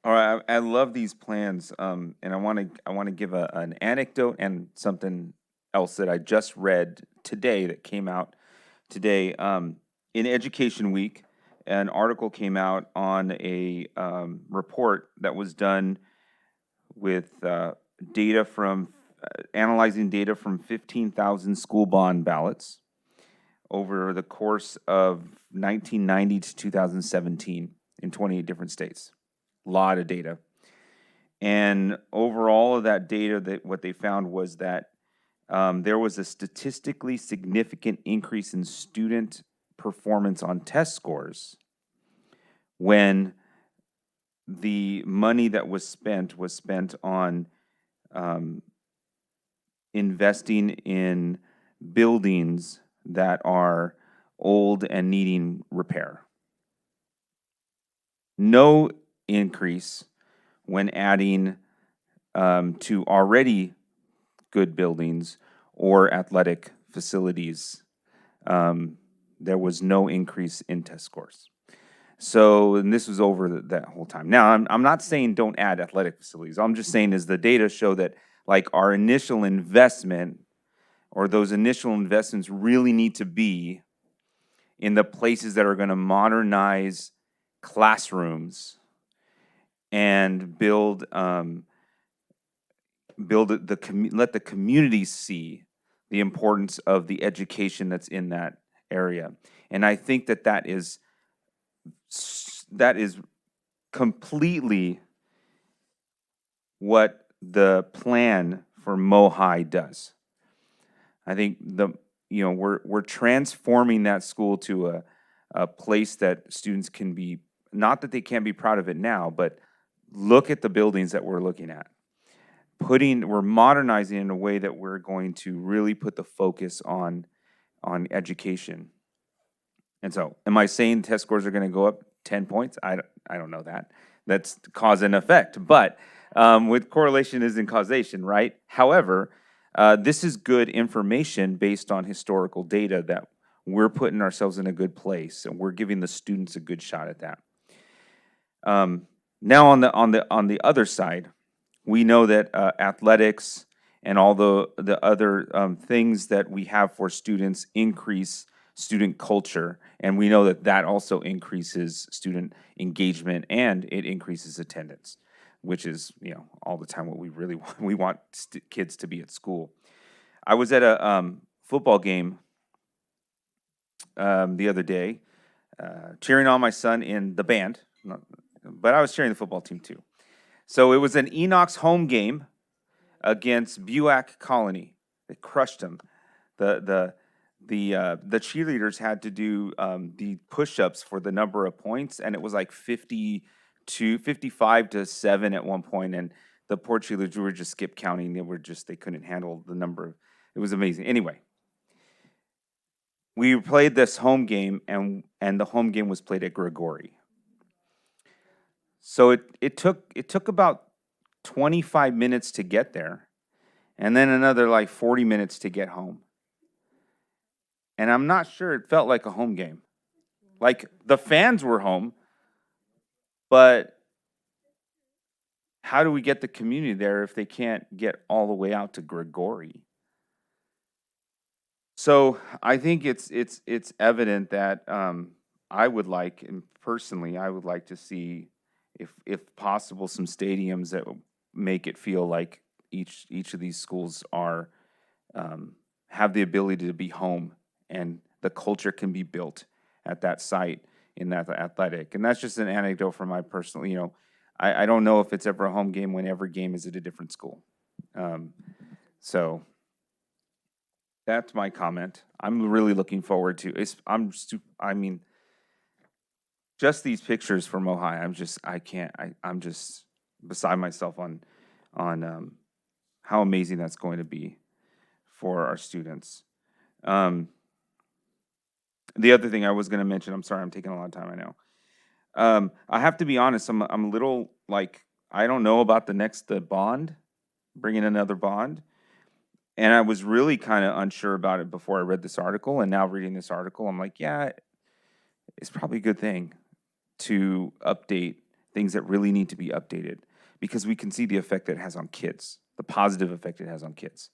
All right, I love these plans, and I want to give an anecdote and something else that I just read today that came out today. In Education Week, an article came out on a report that was done with data from analyzing data from 15,000 school bond ballots over the course of 1990 to 2017 in 28 different states. Lot of data. And overall of that data, what they found was that there was a statistically significant increase in student performance on test scores when the money that was spent on investing in buildings that are old and needing repair. No increase when adding to already good buildings or athletic facilities. There was no increase in test scores. So, and this was over that whole time. Now, I'm not saying don't add athletic facilities. I'm just saying is the data show that like our initial investment or those initial investments really need to be in the places that are going to modernize classrooms and build let the community see the importance of the education that's in that area. And I think that is completely what the plan for MoHi does. I think we're transforming that school to a place that students can be, not that they can't be proud of it now, but look at the buildings that we're looking at. We're modernizing in a way that we're going to really put the focus on education. And so, am I saying test scores are going to go up 10 points? I don't know that. That's cause and effect. But with correlation isn't causation, right? However, this is good information based on historical data that we're putting ourselves in a good place, and we're giving the students a good shot at that. Now on the other side, we know that athletics and all the other things that we have for students increase student culture, and we know that also increases student engagement and it increases attendance, which is all the time what we really want. We want kids to be at school. I was at a football game the other day, cheering on my son in the band, but I was cheering the football team too. So it was an Enoch's home game against Buac Colony. They crushed them. The cheerleaders had to do the push-ups for the number of points, and it was like 55-7 at one point, and the poor cheerleaders were just skip counting. They couldn't handle the number. It was amazing. Anyway, we played this home game, and the home game was played at Gregory. So it took about 25 minutes to get there, and then another like 40 minutes to get home. And I'm not sure it felt like a home game. Like the fans were home, but how do we get the community there if they can't get all the way out to Gregory? So I think it's evident that I would like, and personally, I would like to see, if possible, some stadiums that make it feel like each of these schools are have the ability to be home, and the culture can be built at that site in that athletic. And that's just an anecdote from my personal, I don't know if it's ever a home game when every game is at a different school. So that's my comment. I'm really looking forward to it. Just these pictures for MoHi, I'm just beside myself on how amazing that's going to be for our students. The other thing I was going to mention, I'm sorry, I'm taking a lot of time, I know. I have to be honest, I'm a little I don't know about the bond, bringing another bond. And I was really kind of unsure about it before I read this article, and now reading this article, I'm like, yeah, it's probably a good thing to update things that really need to be updated, because we can see the effect that it has on kids, the positive effect it has on kids.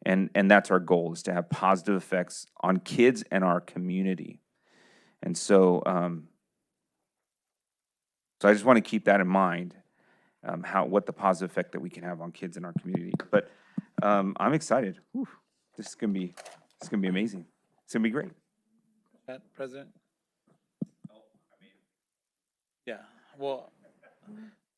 And that's our goal, is to have positive effects on kids and our community. And so I just want to keep that in mind, what the positive effect that we can have on kids in our community. But I'm excited. Whew. This is gonna be amazing. It's gonna be great. President? Yeah, well,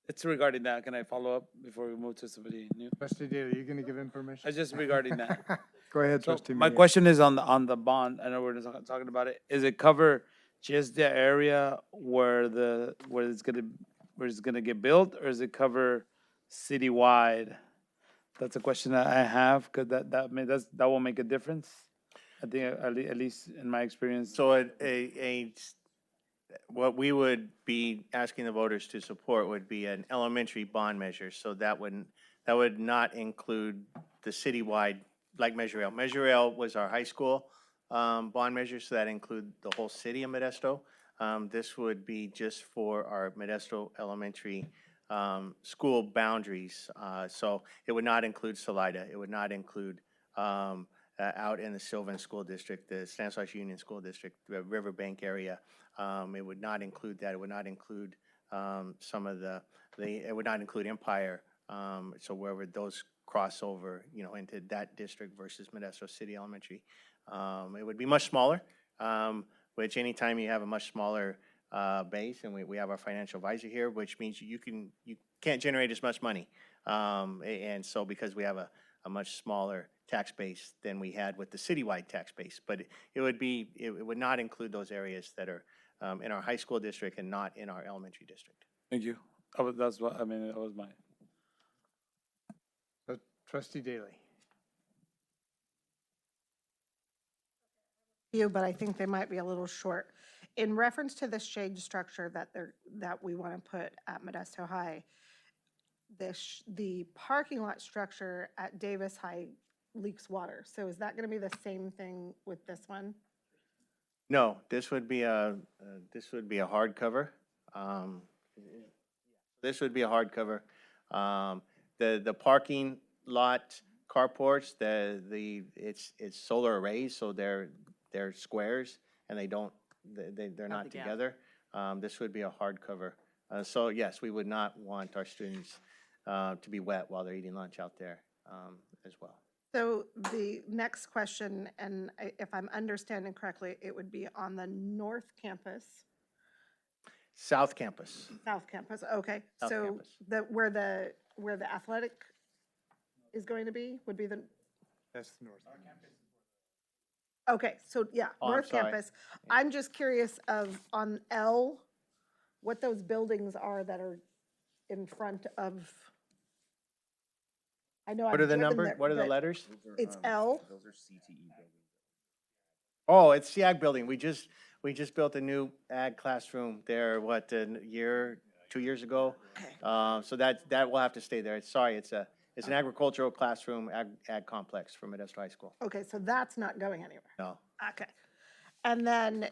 it's regarding that. Can I follow up before we move to somebody new? Trustee Daly, are you going to give him permission? It's just regarding that. Go ahead, So Trustee my Medina. question is on the bond. I know we're just talking about it. Is it cover just the area where it's gonna get built, or is it cover citywide? That's a question that I have, because that will make a difference. I think at least in my experience. So what we would be asking the voters to support would be an elementary bond measure. So that would not include the citywide, like Measure L. Measure L was our high school bond measure, so that include the whole city of Modesto. This would be just for our Modesto Elementary school boundaries. So it would not include Salida. It would not include out in the Sylvan School District, the Stanislaus Union School District, the Riverbank area. It would not include that. It would not include some of it would not include Empire. So wherever those cross over, into that district versus Modesto City Elementary. It would be much smaller, which anytime you have a much smaller base, and we have our financial advisor here, which means you can't generate as much money. And so because we have a much smaller tax base than we had with the citywide tax base, but it would not include those areas that are in our high school district and not in our elementary district. Thank you. That was my. So Trustee Daly. But I think they might be a little short. In reference to the shade structure that we want to put at Modesto High, the parking lot structure at Davis High leaks water. So is that going to be the same thing with this one? No, this would be a hardcover. This would be a hardcover. The parking lot carports, it's solar arrays, so they're squares and they're not together. This would be a hardcover. So yes, we would not want our students to be wet while they're eating lunch out there as well. So the next question, and if I'm understanding correctly, it would be on the North Campus, South Campus. South Campus, okay. South So campus. where the athletic is going to be would be the, That's the north. okay, so yeah, Oh, I'm North sorry. Campus. I'm just curious on L, what those buildings are that are in front of, I know I've What are the driven numbers? there, What are the but letters? It's L. Those are CTE buildings. Oh, it's the ag building. We just built a new ag classroom there, 2 years ago? So that will have to stay there. Sorry, it's an agricultural classroom, ag complex for Modesto High School. Okay, so that's not going anywhere. No. Okay. And then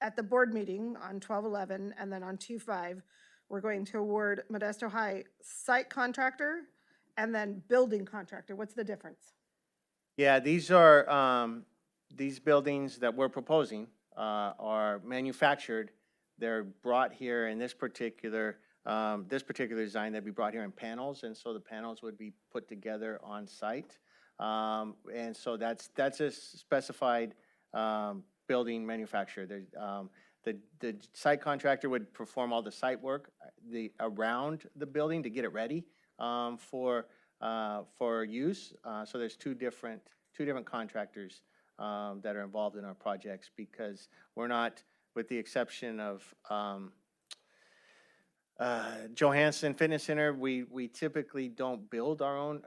at the board meeting on 12/11 and then on 2/5, we're going to award Modesto High site contractor and then building contractor. What's the difference? Yeah, these are, these buildings that we're proposing are manufactured. They're brought here in this particular design, they'd be brought here in panels, and so the panels would be put together on site. And so that's a specified building manufacturer. The site contractor would perform all the site work around the building to get it ready for use. So there's two different contractors that are involved in our projects, because we're not, with the exception of Johansson Fitness Center, we typically don't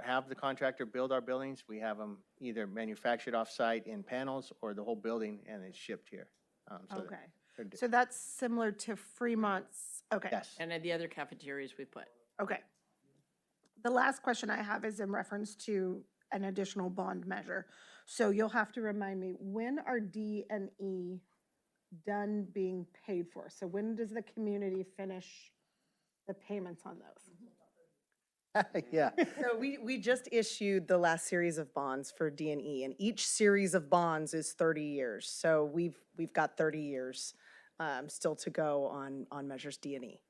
have the contractor build our buildings. We have them either manufactured off-site in panels or the whole building, and it's shipped here. Okay. So that's similar to Fremont's, okay. Yes. And then the other cafeterias we put. Okay. The last question I have is in reference to an additional bond measure. So you'll have to remind me, when are D and E done being paid for? So when does the community finish the payments on those? Yeah. So we just issued the last series of bonds for D&E, and each series of bonds is 30 years. So we've got 30 years still to go on measures D&E.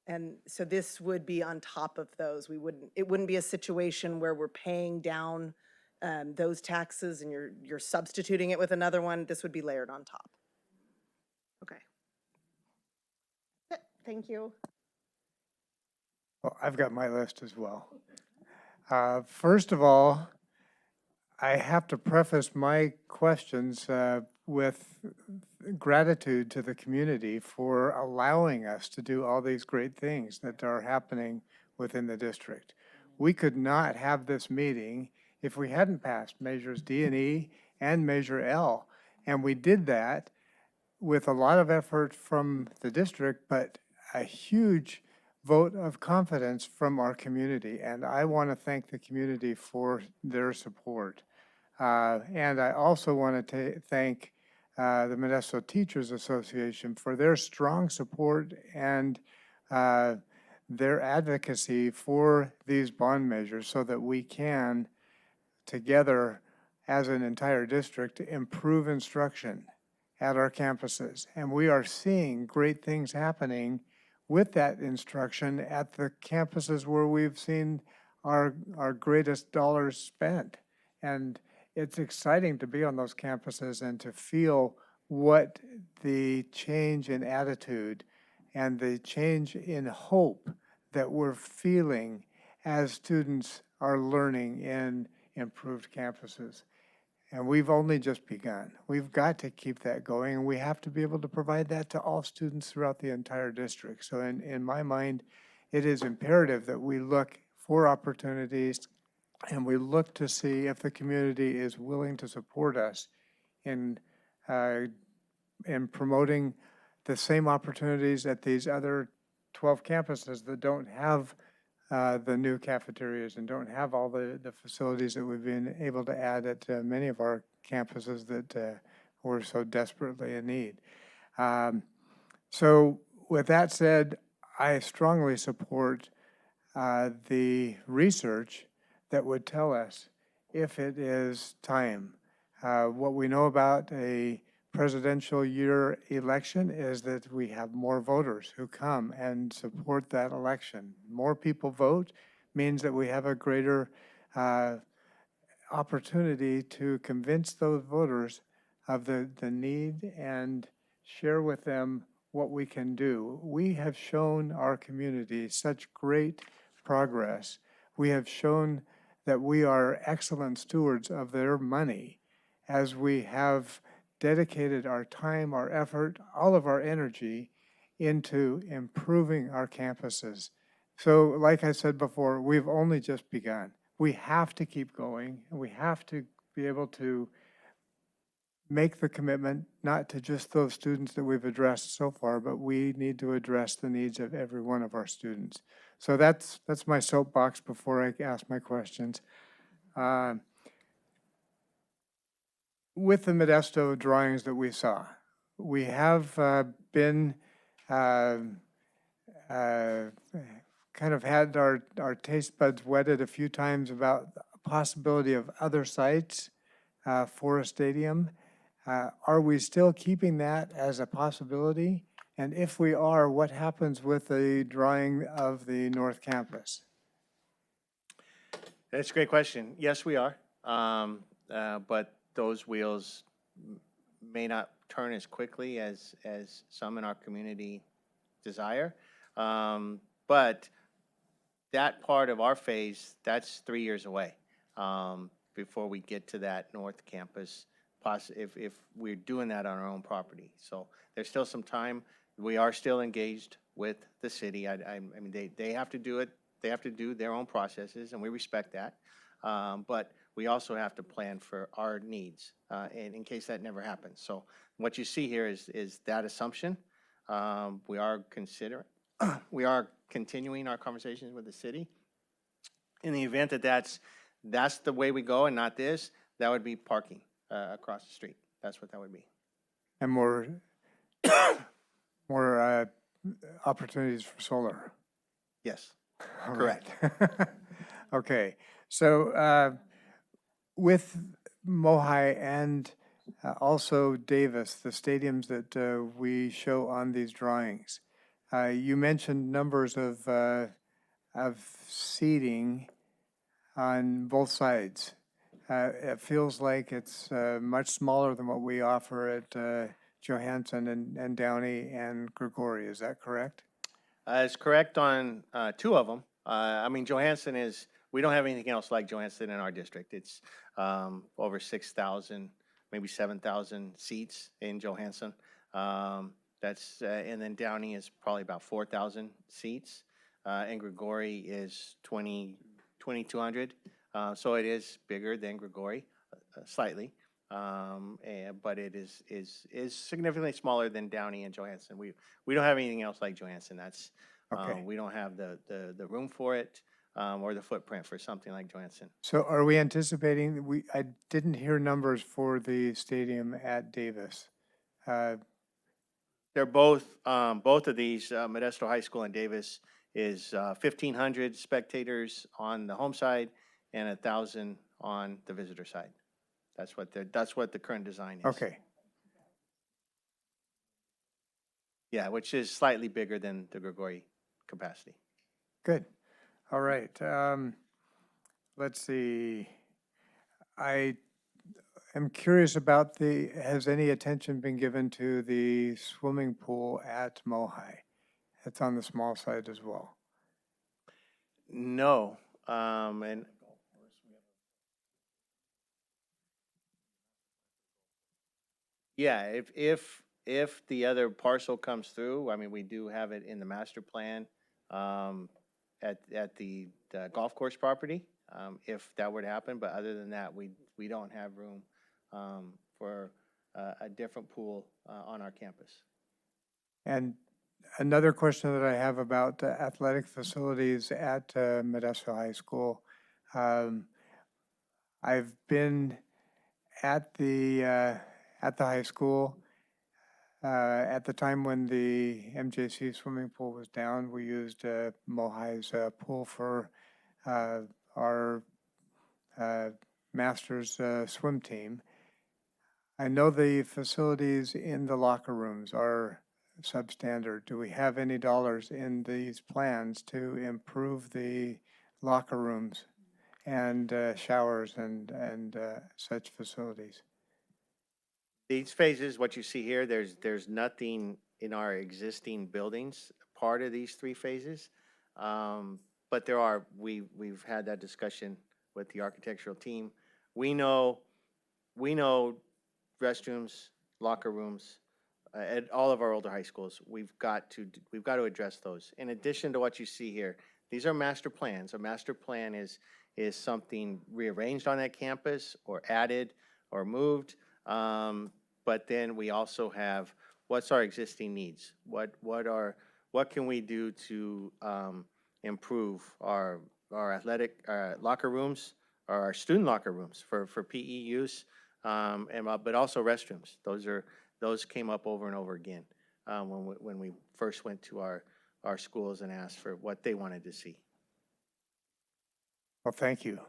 And so this would be on top of those. It wouldn't be a situation where we're paying down those taxes and you're substituting it with another one. This would be layered on top. Okay. Thank you. Well, I've got my list as well. First of all, I have to preface my questions with gratitude to the community for allowing us to do all these great things that are happening within the district. We could not have this meeting if we hadn't passed measures D and E and measure L. And we did that with a lot of effort from the district, but a huge vote of confidence from our community. And I want to thank the community for their support. And I also want to thank the Modesto Teachers Association for their strong support and their advocacy for these bond measures so that we can, together as an entire district, improve instruction at our campuses. And we are seeing great things happening with that instruction at the campuses where we've seen our greatest dollars spent. And it's exciting to be on those campuses and to feel what the change in attitude and the change in hope that we're feeling as students are learning in improved campuses. And we've only just begun. We've got to keep that going, and we have to be able to provide that to all students throughout the entire district. So in my mind, it is imperative that we look for opportunities and we look to see if the community is willing to support us in promoting the same opportunities at these other 12 campuses that don't have the new cafeterias and don't have all the facilities that we've been able to add at many of our campuses that we're so desperately in need. So with that said, I strongly support the research that would tell us if it is time. What we know about a presidential year election is that we have more voters who come and support that election. More people vote means that we have a greater opportunity to convince those voters of the need and share with them what we can do. We have shown our community such great progress. We have shown that we are excellent stewards of their money as we have dedicated our time, our effort, all of our energy into improving our campuses. So like I said before, we've only just begun. We have to keep going, and we have to be able to make the commitment, not to just those students that we've addressed so far, but we need to address the needs of every one of our students. So that's my soapbox before I ask my questions. With the Modesto drawings that we saw, we have been kind of had our taste buds wetted a few times about the possibility of other sites for a stadium. Are we still keeping that as a possibility? And if we are, what happens with the drawing of the North Campus? That's a great question. Yes, we are. But those wheels may not turn as quickly as some in our community desire. But that part of our phase, that's 3 years away before we get to that North Campus, if we're doing that on our own property. So there's still some time. We are still engaged with the city. I mean, they have to do it. They have to do their own processes, and we respect that. But we also have to plan for our needs in case that never happens. So what you see here is that assumption. We are continuing our conversations with the city. In the event that that's the way we go and not this, that would be parking across the street. That's what that would be. And more opportunities for solar. Yes, All correct. right. Okay, so with Mohi and also Davis, the stadiums that we show on these drawings, you mentioned numbers of seating on both sides. It feels like it's much smaller than what we offer at Johansson and Downey and Grigori. Is that correct? It's correct on two of them. I mean, Johansson we don't have anything else like Johansson in our district. It's over 6,000, maybe 7,000 seats in Johansson. And then Downey is probably about 4,000 seats. And Grigori is 2,200. So it is bigger than Grigori, slightly. But it is significantly smaller than Downey and Johansson. We don't have anything else like Johansson. That's Okay. we don't have the room for it or the footprint for something like Johansson. So are we anticipating, I didn't hear numbers for the stadium at Davis. They're both of these, Modesto High School and Davis is 1,500 spectators on the home side and 1,000 on the visitor side. That's what the current design is. Okay, Yeah, which is slightly bigger than the Grigori capacity. good. All right. Let's see. I am curious about has any attention been given to the swimming pool at Mohi? It's on the small side as well. No, and yeah, if the other parcel comes through, I mean, we do have it in the master plan, at the golf course property, if that were to happen, but other than that, we don't have room, for a different pool, on our campus. And another question that I have about athletic facilities at Modesto High School. I've been at the high school. At the time when the MJC swimming pool was down, we used Mohi's pool for our master's swim team. I know the facilities in the locker rooms are substandard. Do we have any dollars in these plans to improve the locker rooms and showers and such facilities? These phases, what you see here, there's nothing in our existing buildings, part of these three phases. But we've had that discussion with the architectural team. We know restrooms, locker rooms, at all of our older high schools, we've got to address those. In addition to what you see here, these are master plans. A master plan is something rearranged on that campus or added or moved. But then we also have, what's our existing needs? What can we do to improve our athletic locker rooms, or our student locker rooms for PE use, but also restrooms. Those came up over and over again when we first went to our schools and asked for what they wanted to see. Well, thank you.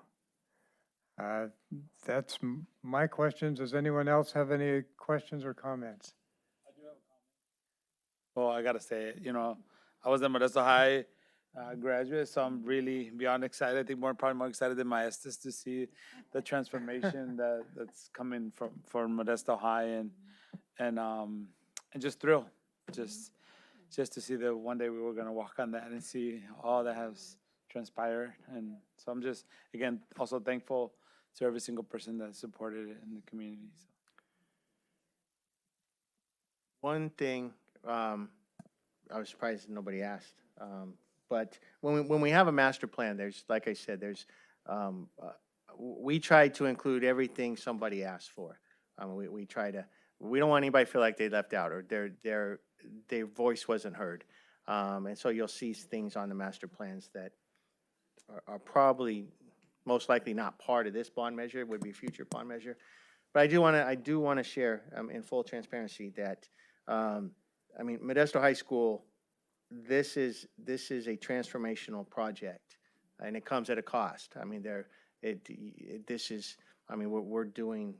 That's my questions. Does anyone else have any questions or comments? Well, I gotta say, I was a Modesto High graduate, so I'm really beyond excited. I think probably more excited than my Estes to see the transformation that's coming from Modesto High, and just thrilled, just to see that one day we were gonna walk on that and see all that has transpired. And so I'm just, again, also thankful to every single person that supported it in the community. So. One thing, I was surprised nobody asked, but when we have a master plan, there's, like I said, we try to include everything somebody asked for. We don't want anybody to feel like they left out or their voice wasn't heard. And so you'll see things on the master plans that are probably most likely not part of this bond measure, would be future bond measure. But I do want to share in full transparency that, Modesto High School, this is a transformational project, and it comes at a cost. We're doing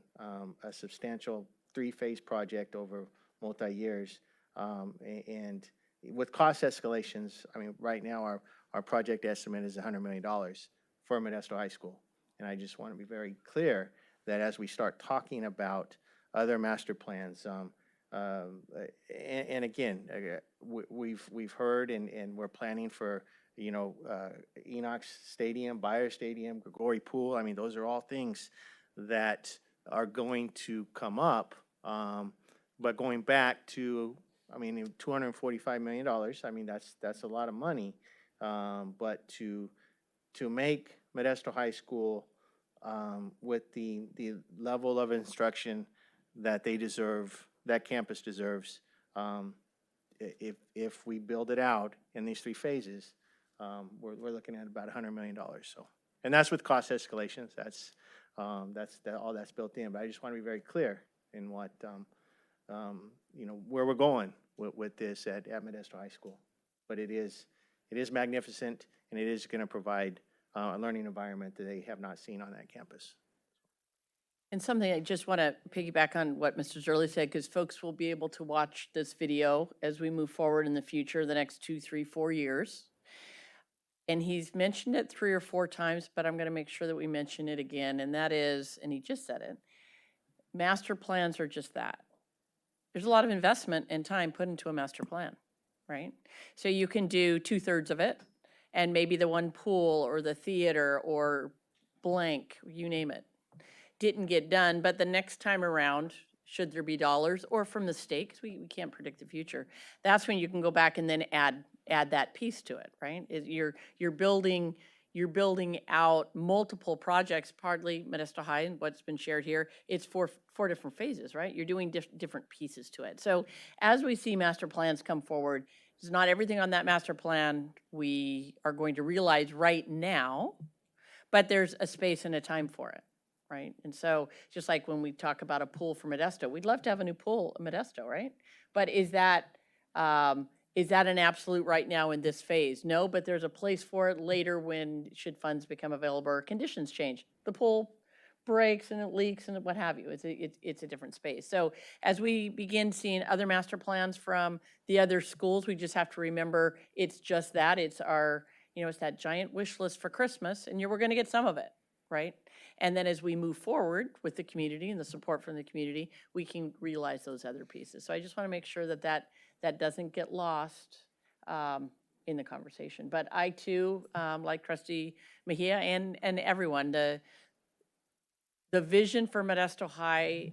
a substantial 3-phase project over multi-years, and with cost escalations, right now our project estimate is $100 million for Modesto High School. And I just want to be very clear that as we start talking about other master plans, and again, we've heard and we're planning for, Enoch Stadium, Bayer Stadium, Grigori Pool. Those are all things that are going to come up. But going back to, $245 million, that's a lot of money. But to make Modesto High School with the level of instruction that they deserve, that campus deserves, if we build it out in these 3 phases, we're looking at about $100 million. So, and that's with cost escalations. That's all that's built in. But I just want to be very clear in what where we're going with this at Modesto High School. But it is It is magnificent, and it is going to provide a learning environment that they have not seen on that campus. And something I just want to piggyback on what Mr. Zerly said, because folks will be able to watch this video as we move forward in the future, the next 2, 3, 4 years. And he's mentioned it 3 or 4 times, but I'm going to make sure that we mention it again, and that is, and he just said it, master plans are just that. There's a lot of investment and time put into a master plan, right? So you can do 2/3 of it, and maybe the one pool or the theater or blank, you name it, didn't get done, but the next time around, should there be dollars, or from the state, 'cause we can't predict the future, that's when you can go back and then add that piece to it, right? You're building out multiple projects, partly Modesto High and what's been shared here. It's four different phases, right? You're doing different pieces to it. So as we see master plans come forward, it's not everything on that master plan we are going to realize right now, but there's a space and a time for it, right? And so just like when we talk about a pool for Modesto, we'd love to have a new pool in Modesto, right? But is that an absolute right now in this phase? No, but there's a place for it later when, should funds become available or conditions change. The pool breaks and it leaks and what have you. It's a different space. So as we begin seeing other master plans from the other schools, we just have to remember it's just that. It's our, it's that giant wish list for Christmas, and we're going to get some of it, right? And then as we move forward with the community and the support from the community, we can realize those other pieces. So I just want to make sure that doesn't get lost in the conversation. But I too, like Trustee Mejia and everyone, the vision for Modesto High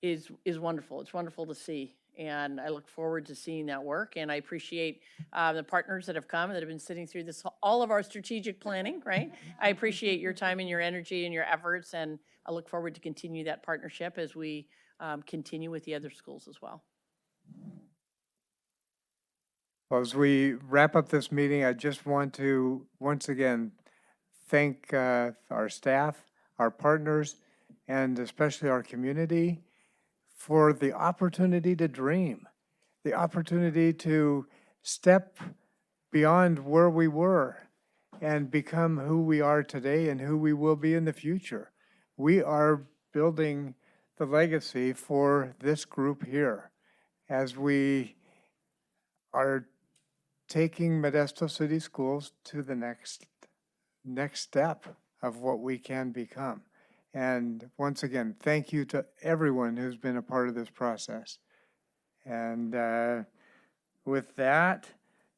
is wonderful. It's wonderful to see. And I look forward to seeing that work. And I appreciate the partners that have come, that have been sitting through this, all of our strategic planning, right? I appreciate your time and your energy and your efforts. And I look forward to continue that partnership as we continue with the other schools as well. Well, as we wrap up this meeting, I just want to once again thank our staff, our partners, and especially our community for the opportunity to dream, the opportunity to step beyond where we were and become who we are today and who we will be in the future. We are building the legacy for this group here as we are taking Modesto City Schools to the next step of what we can become. And once again, thank you to everyone who's been a part of this process. And with that,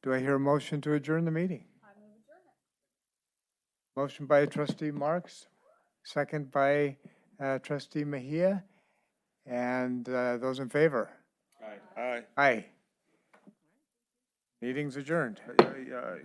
do I hear a motion to adjourn the meeting? Motion by Trustee Marks, second by Trustee Mejia. And those in favor? Aye. Aye. Meeting's adjourned. Aye.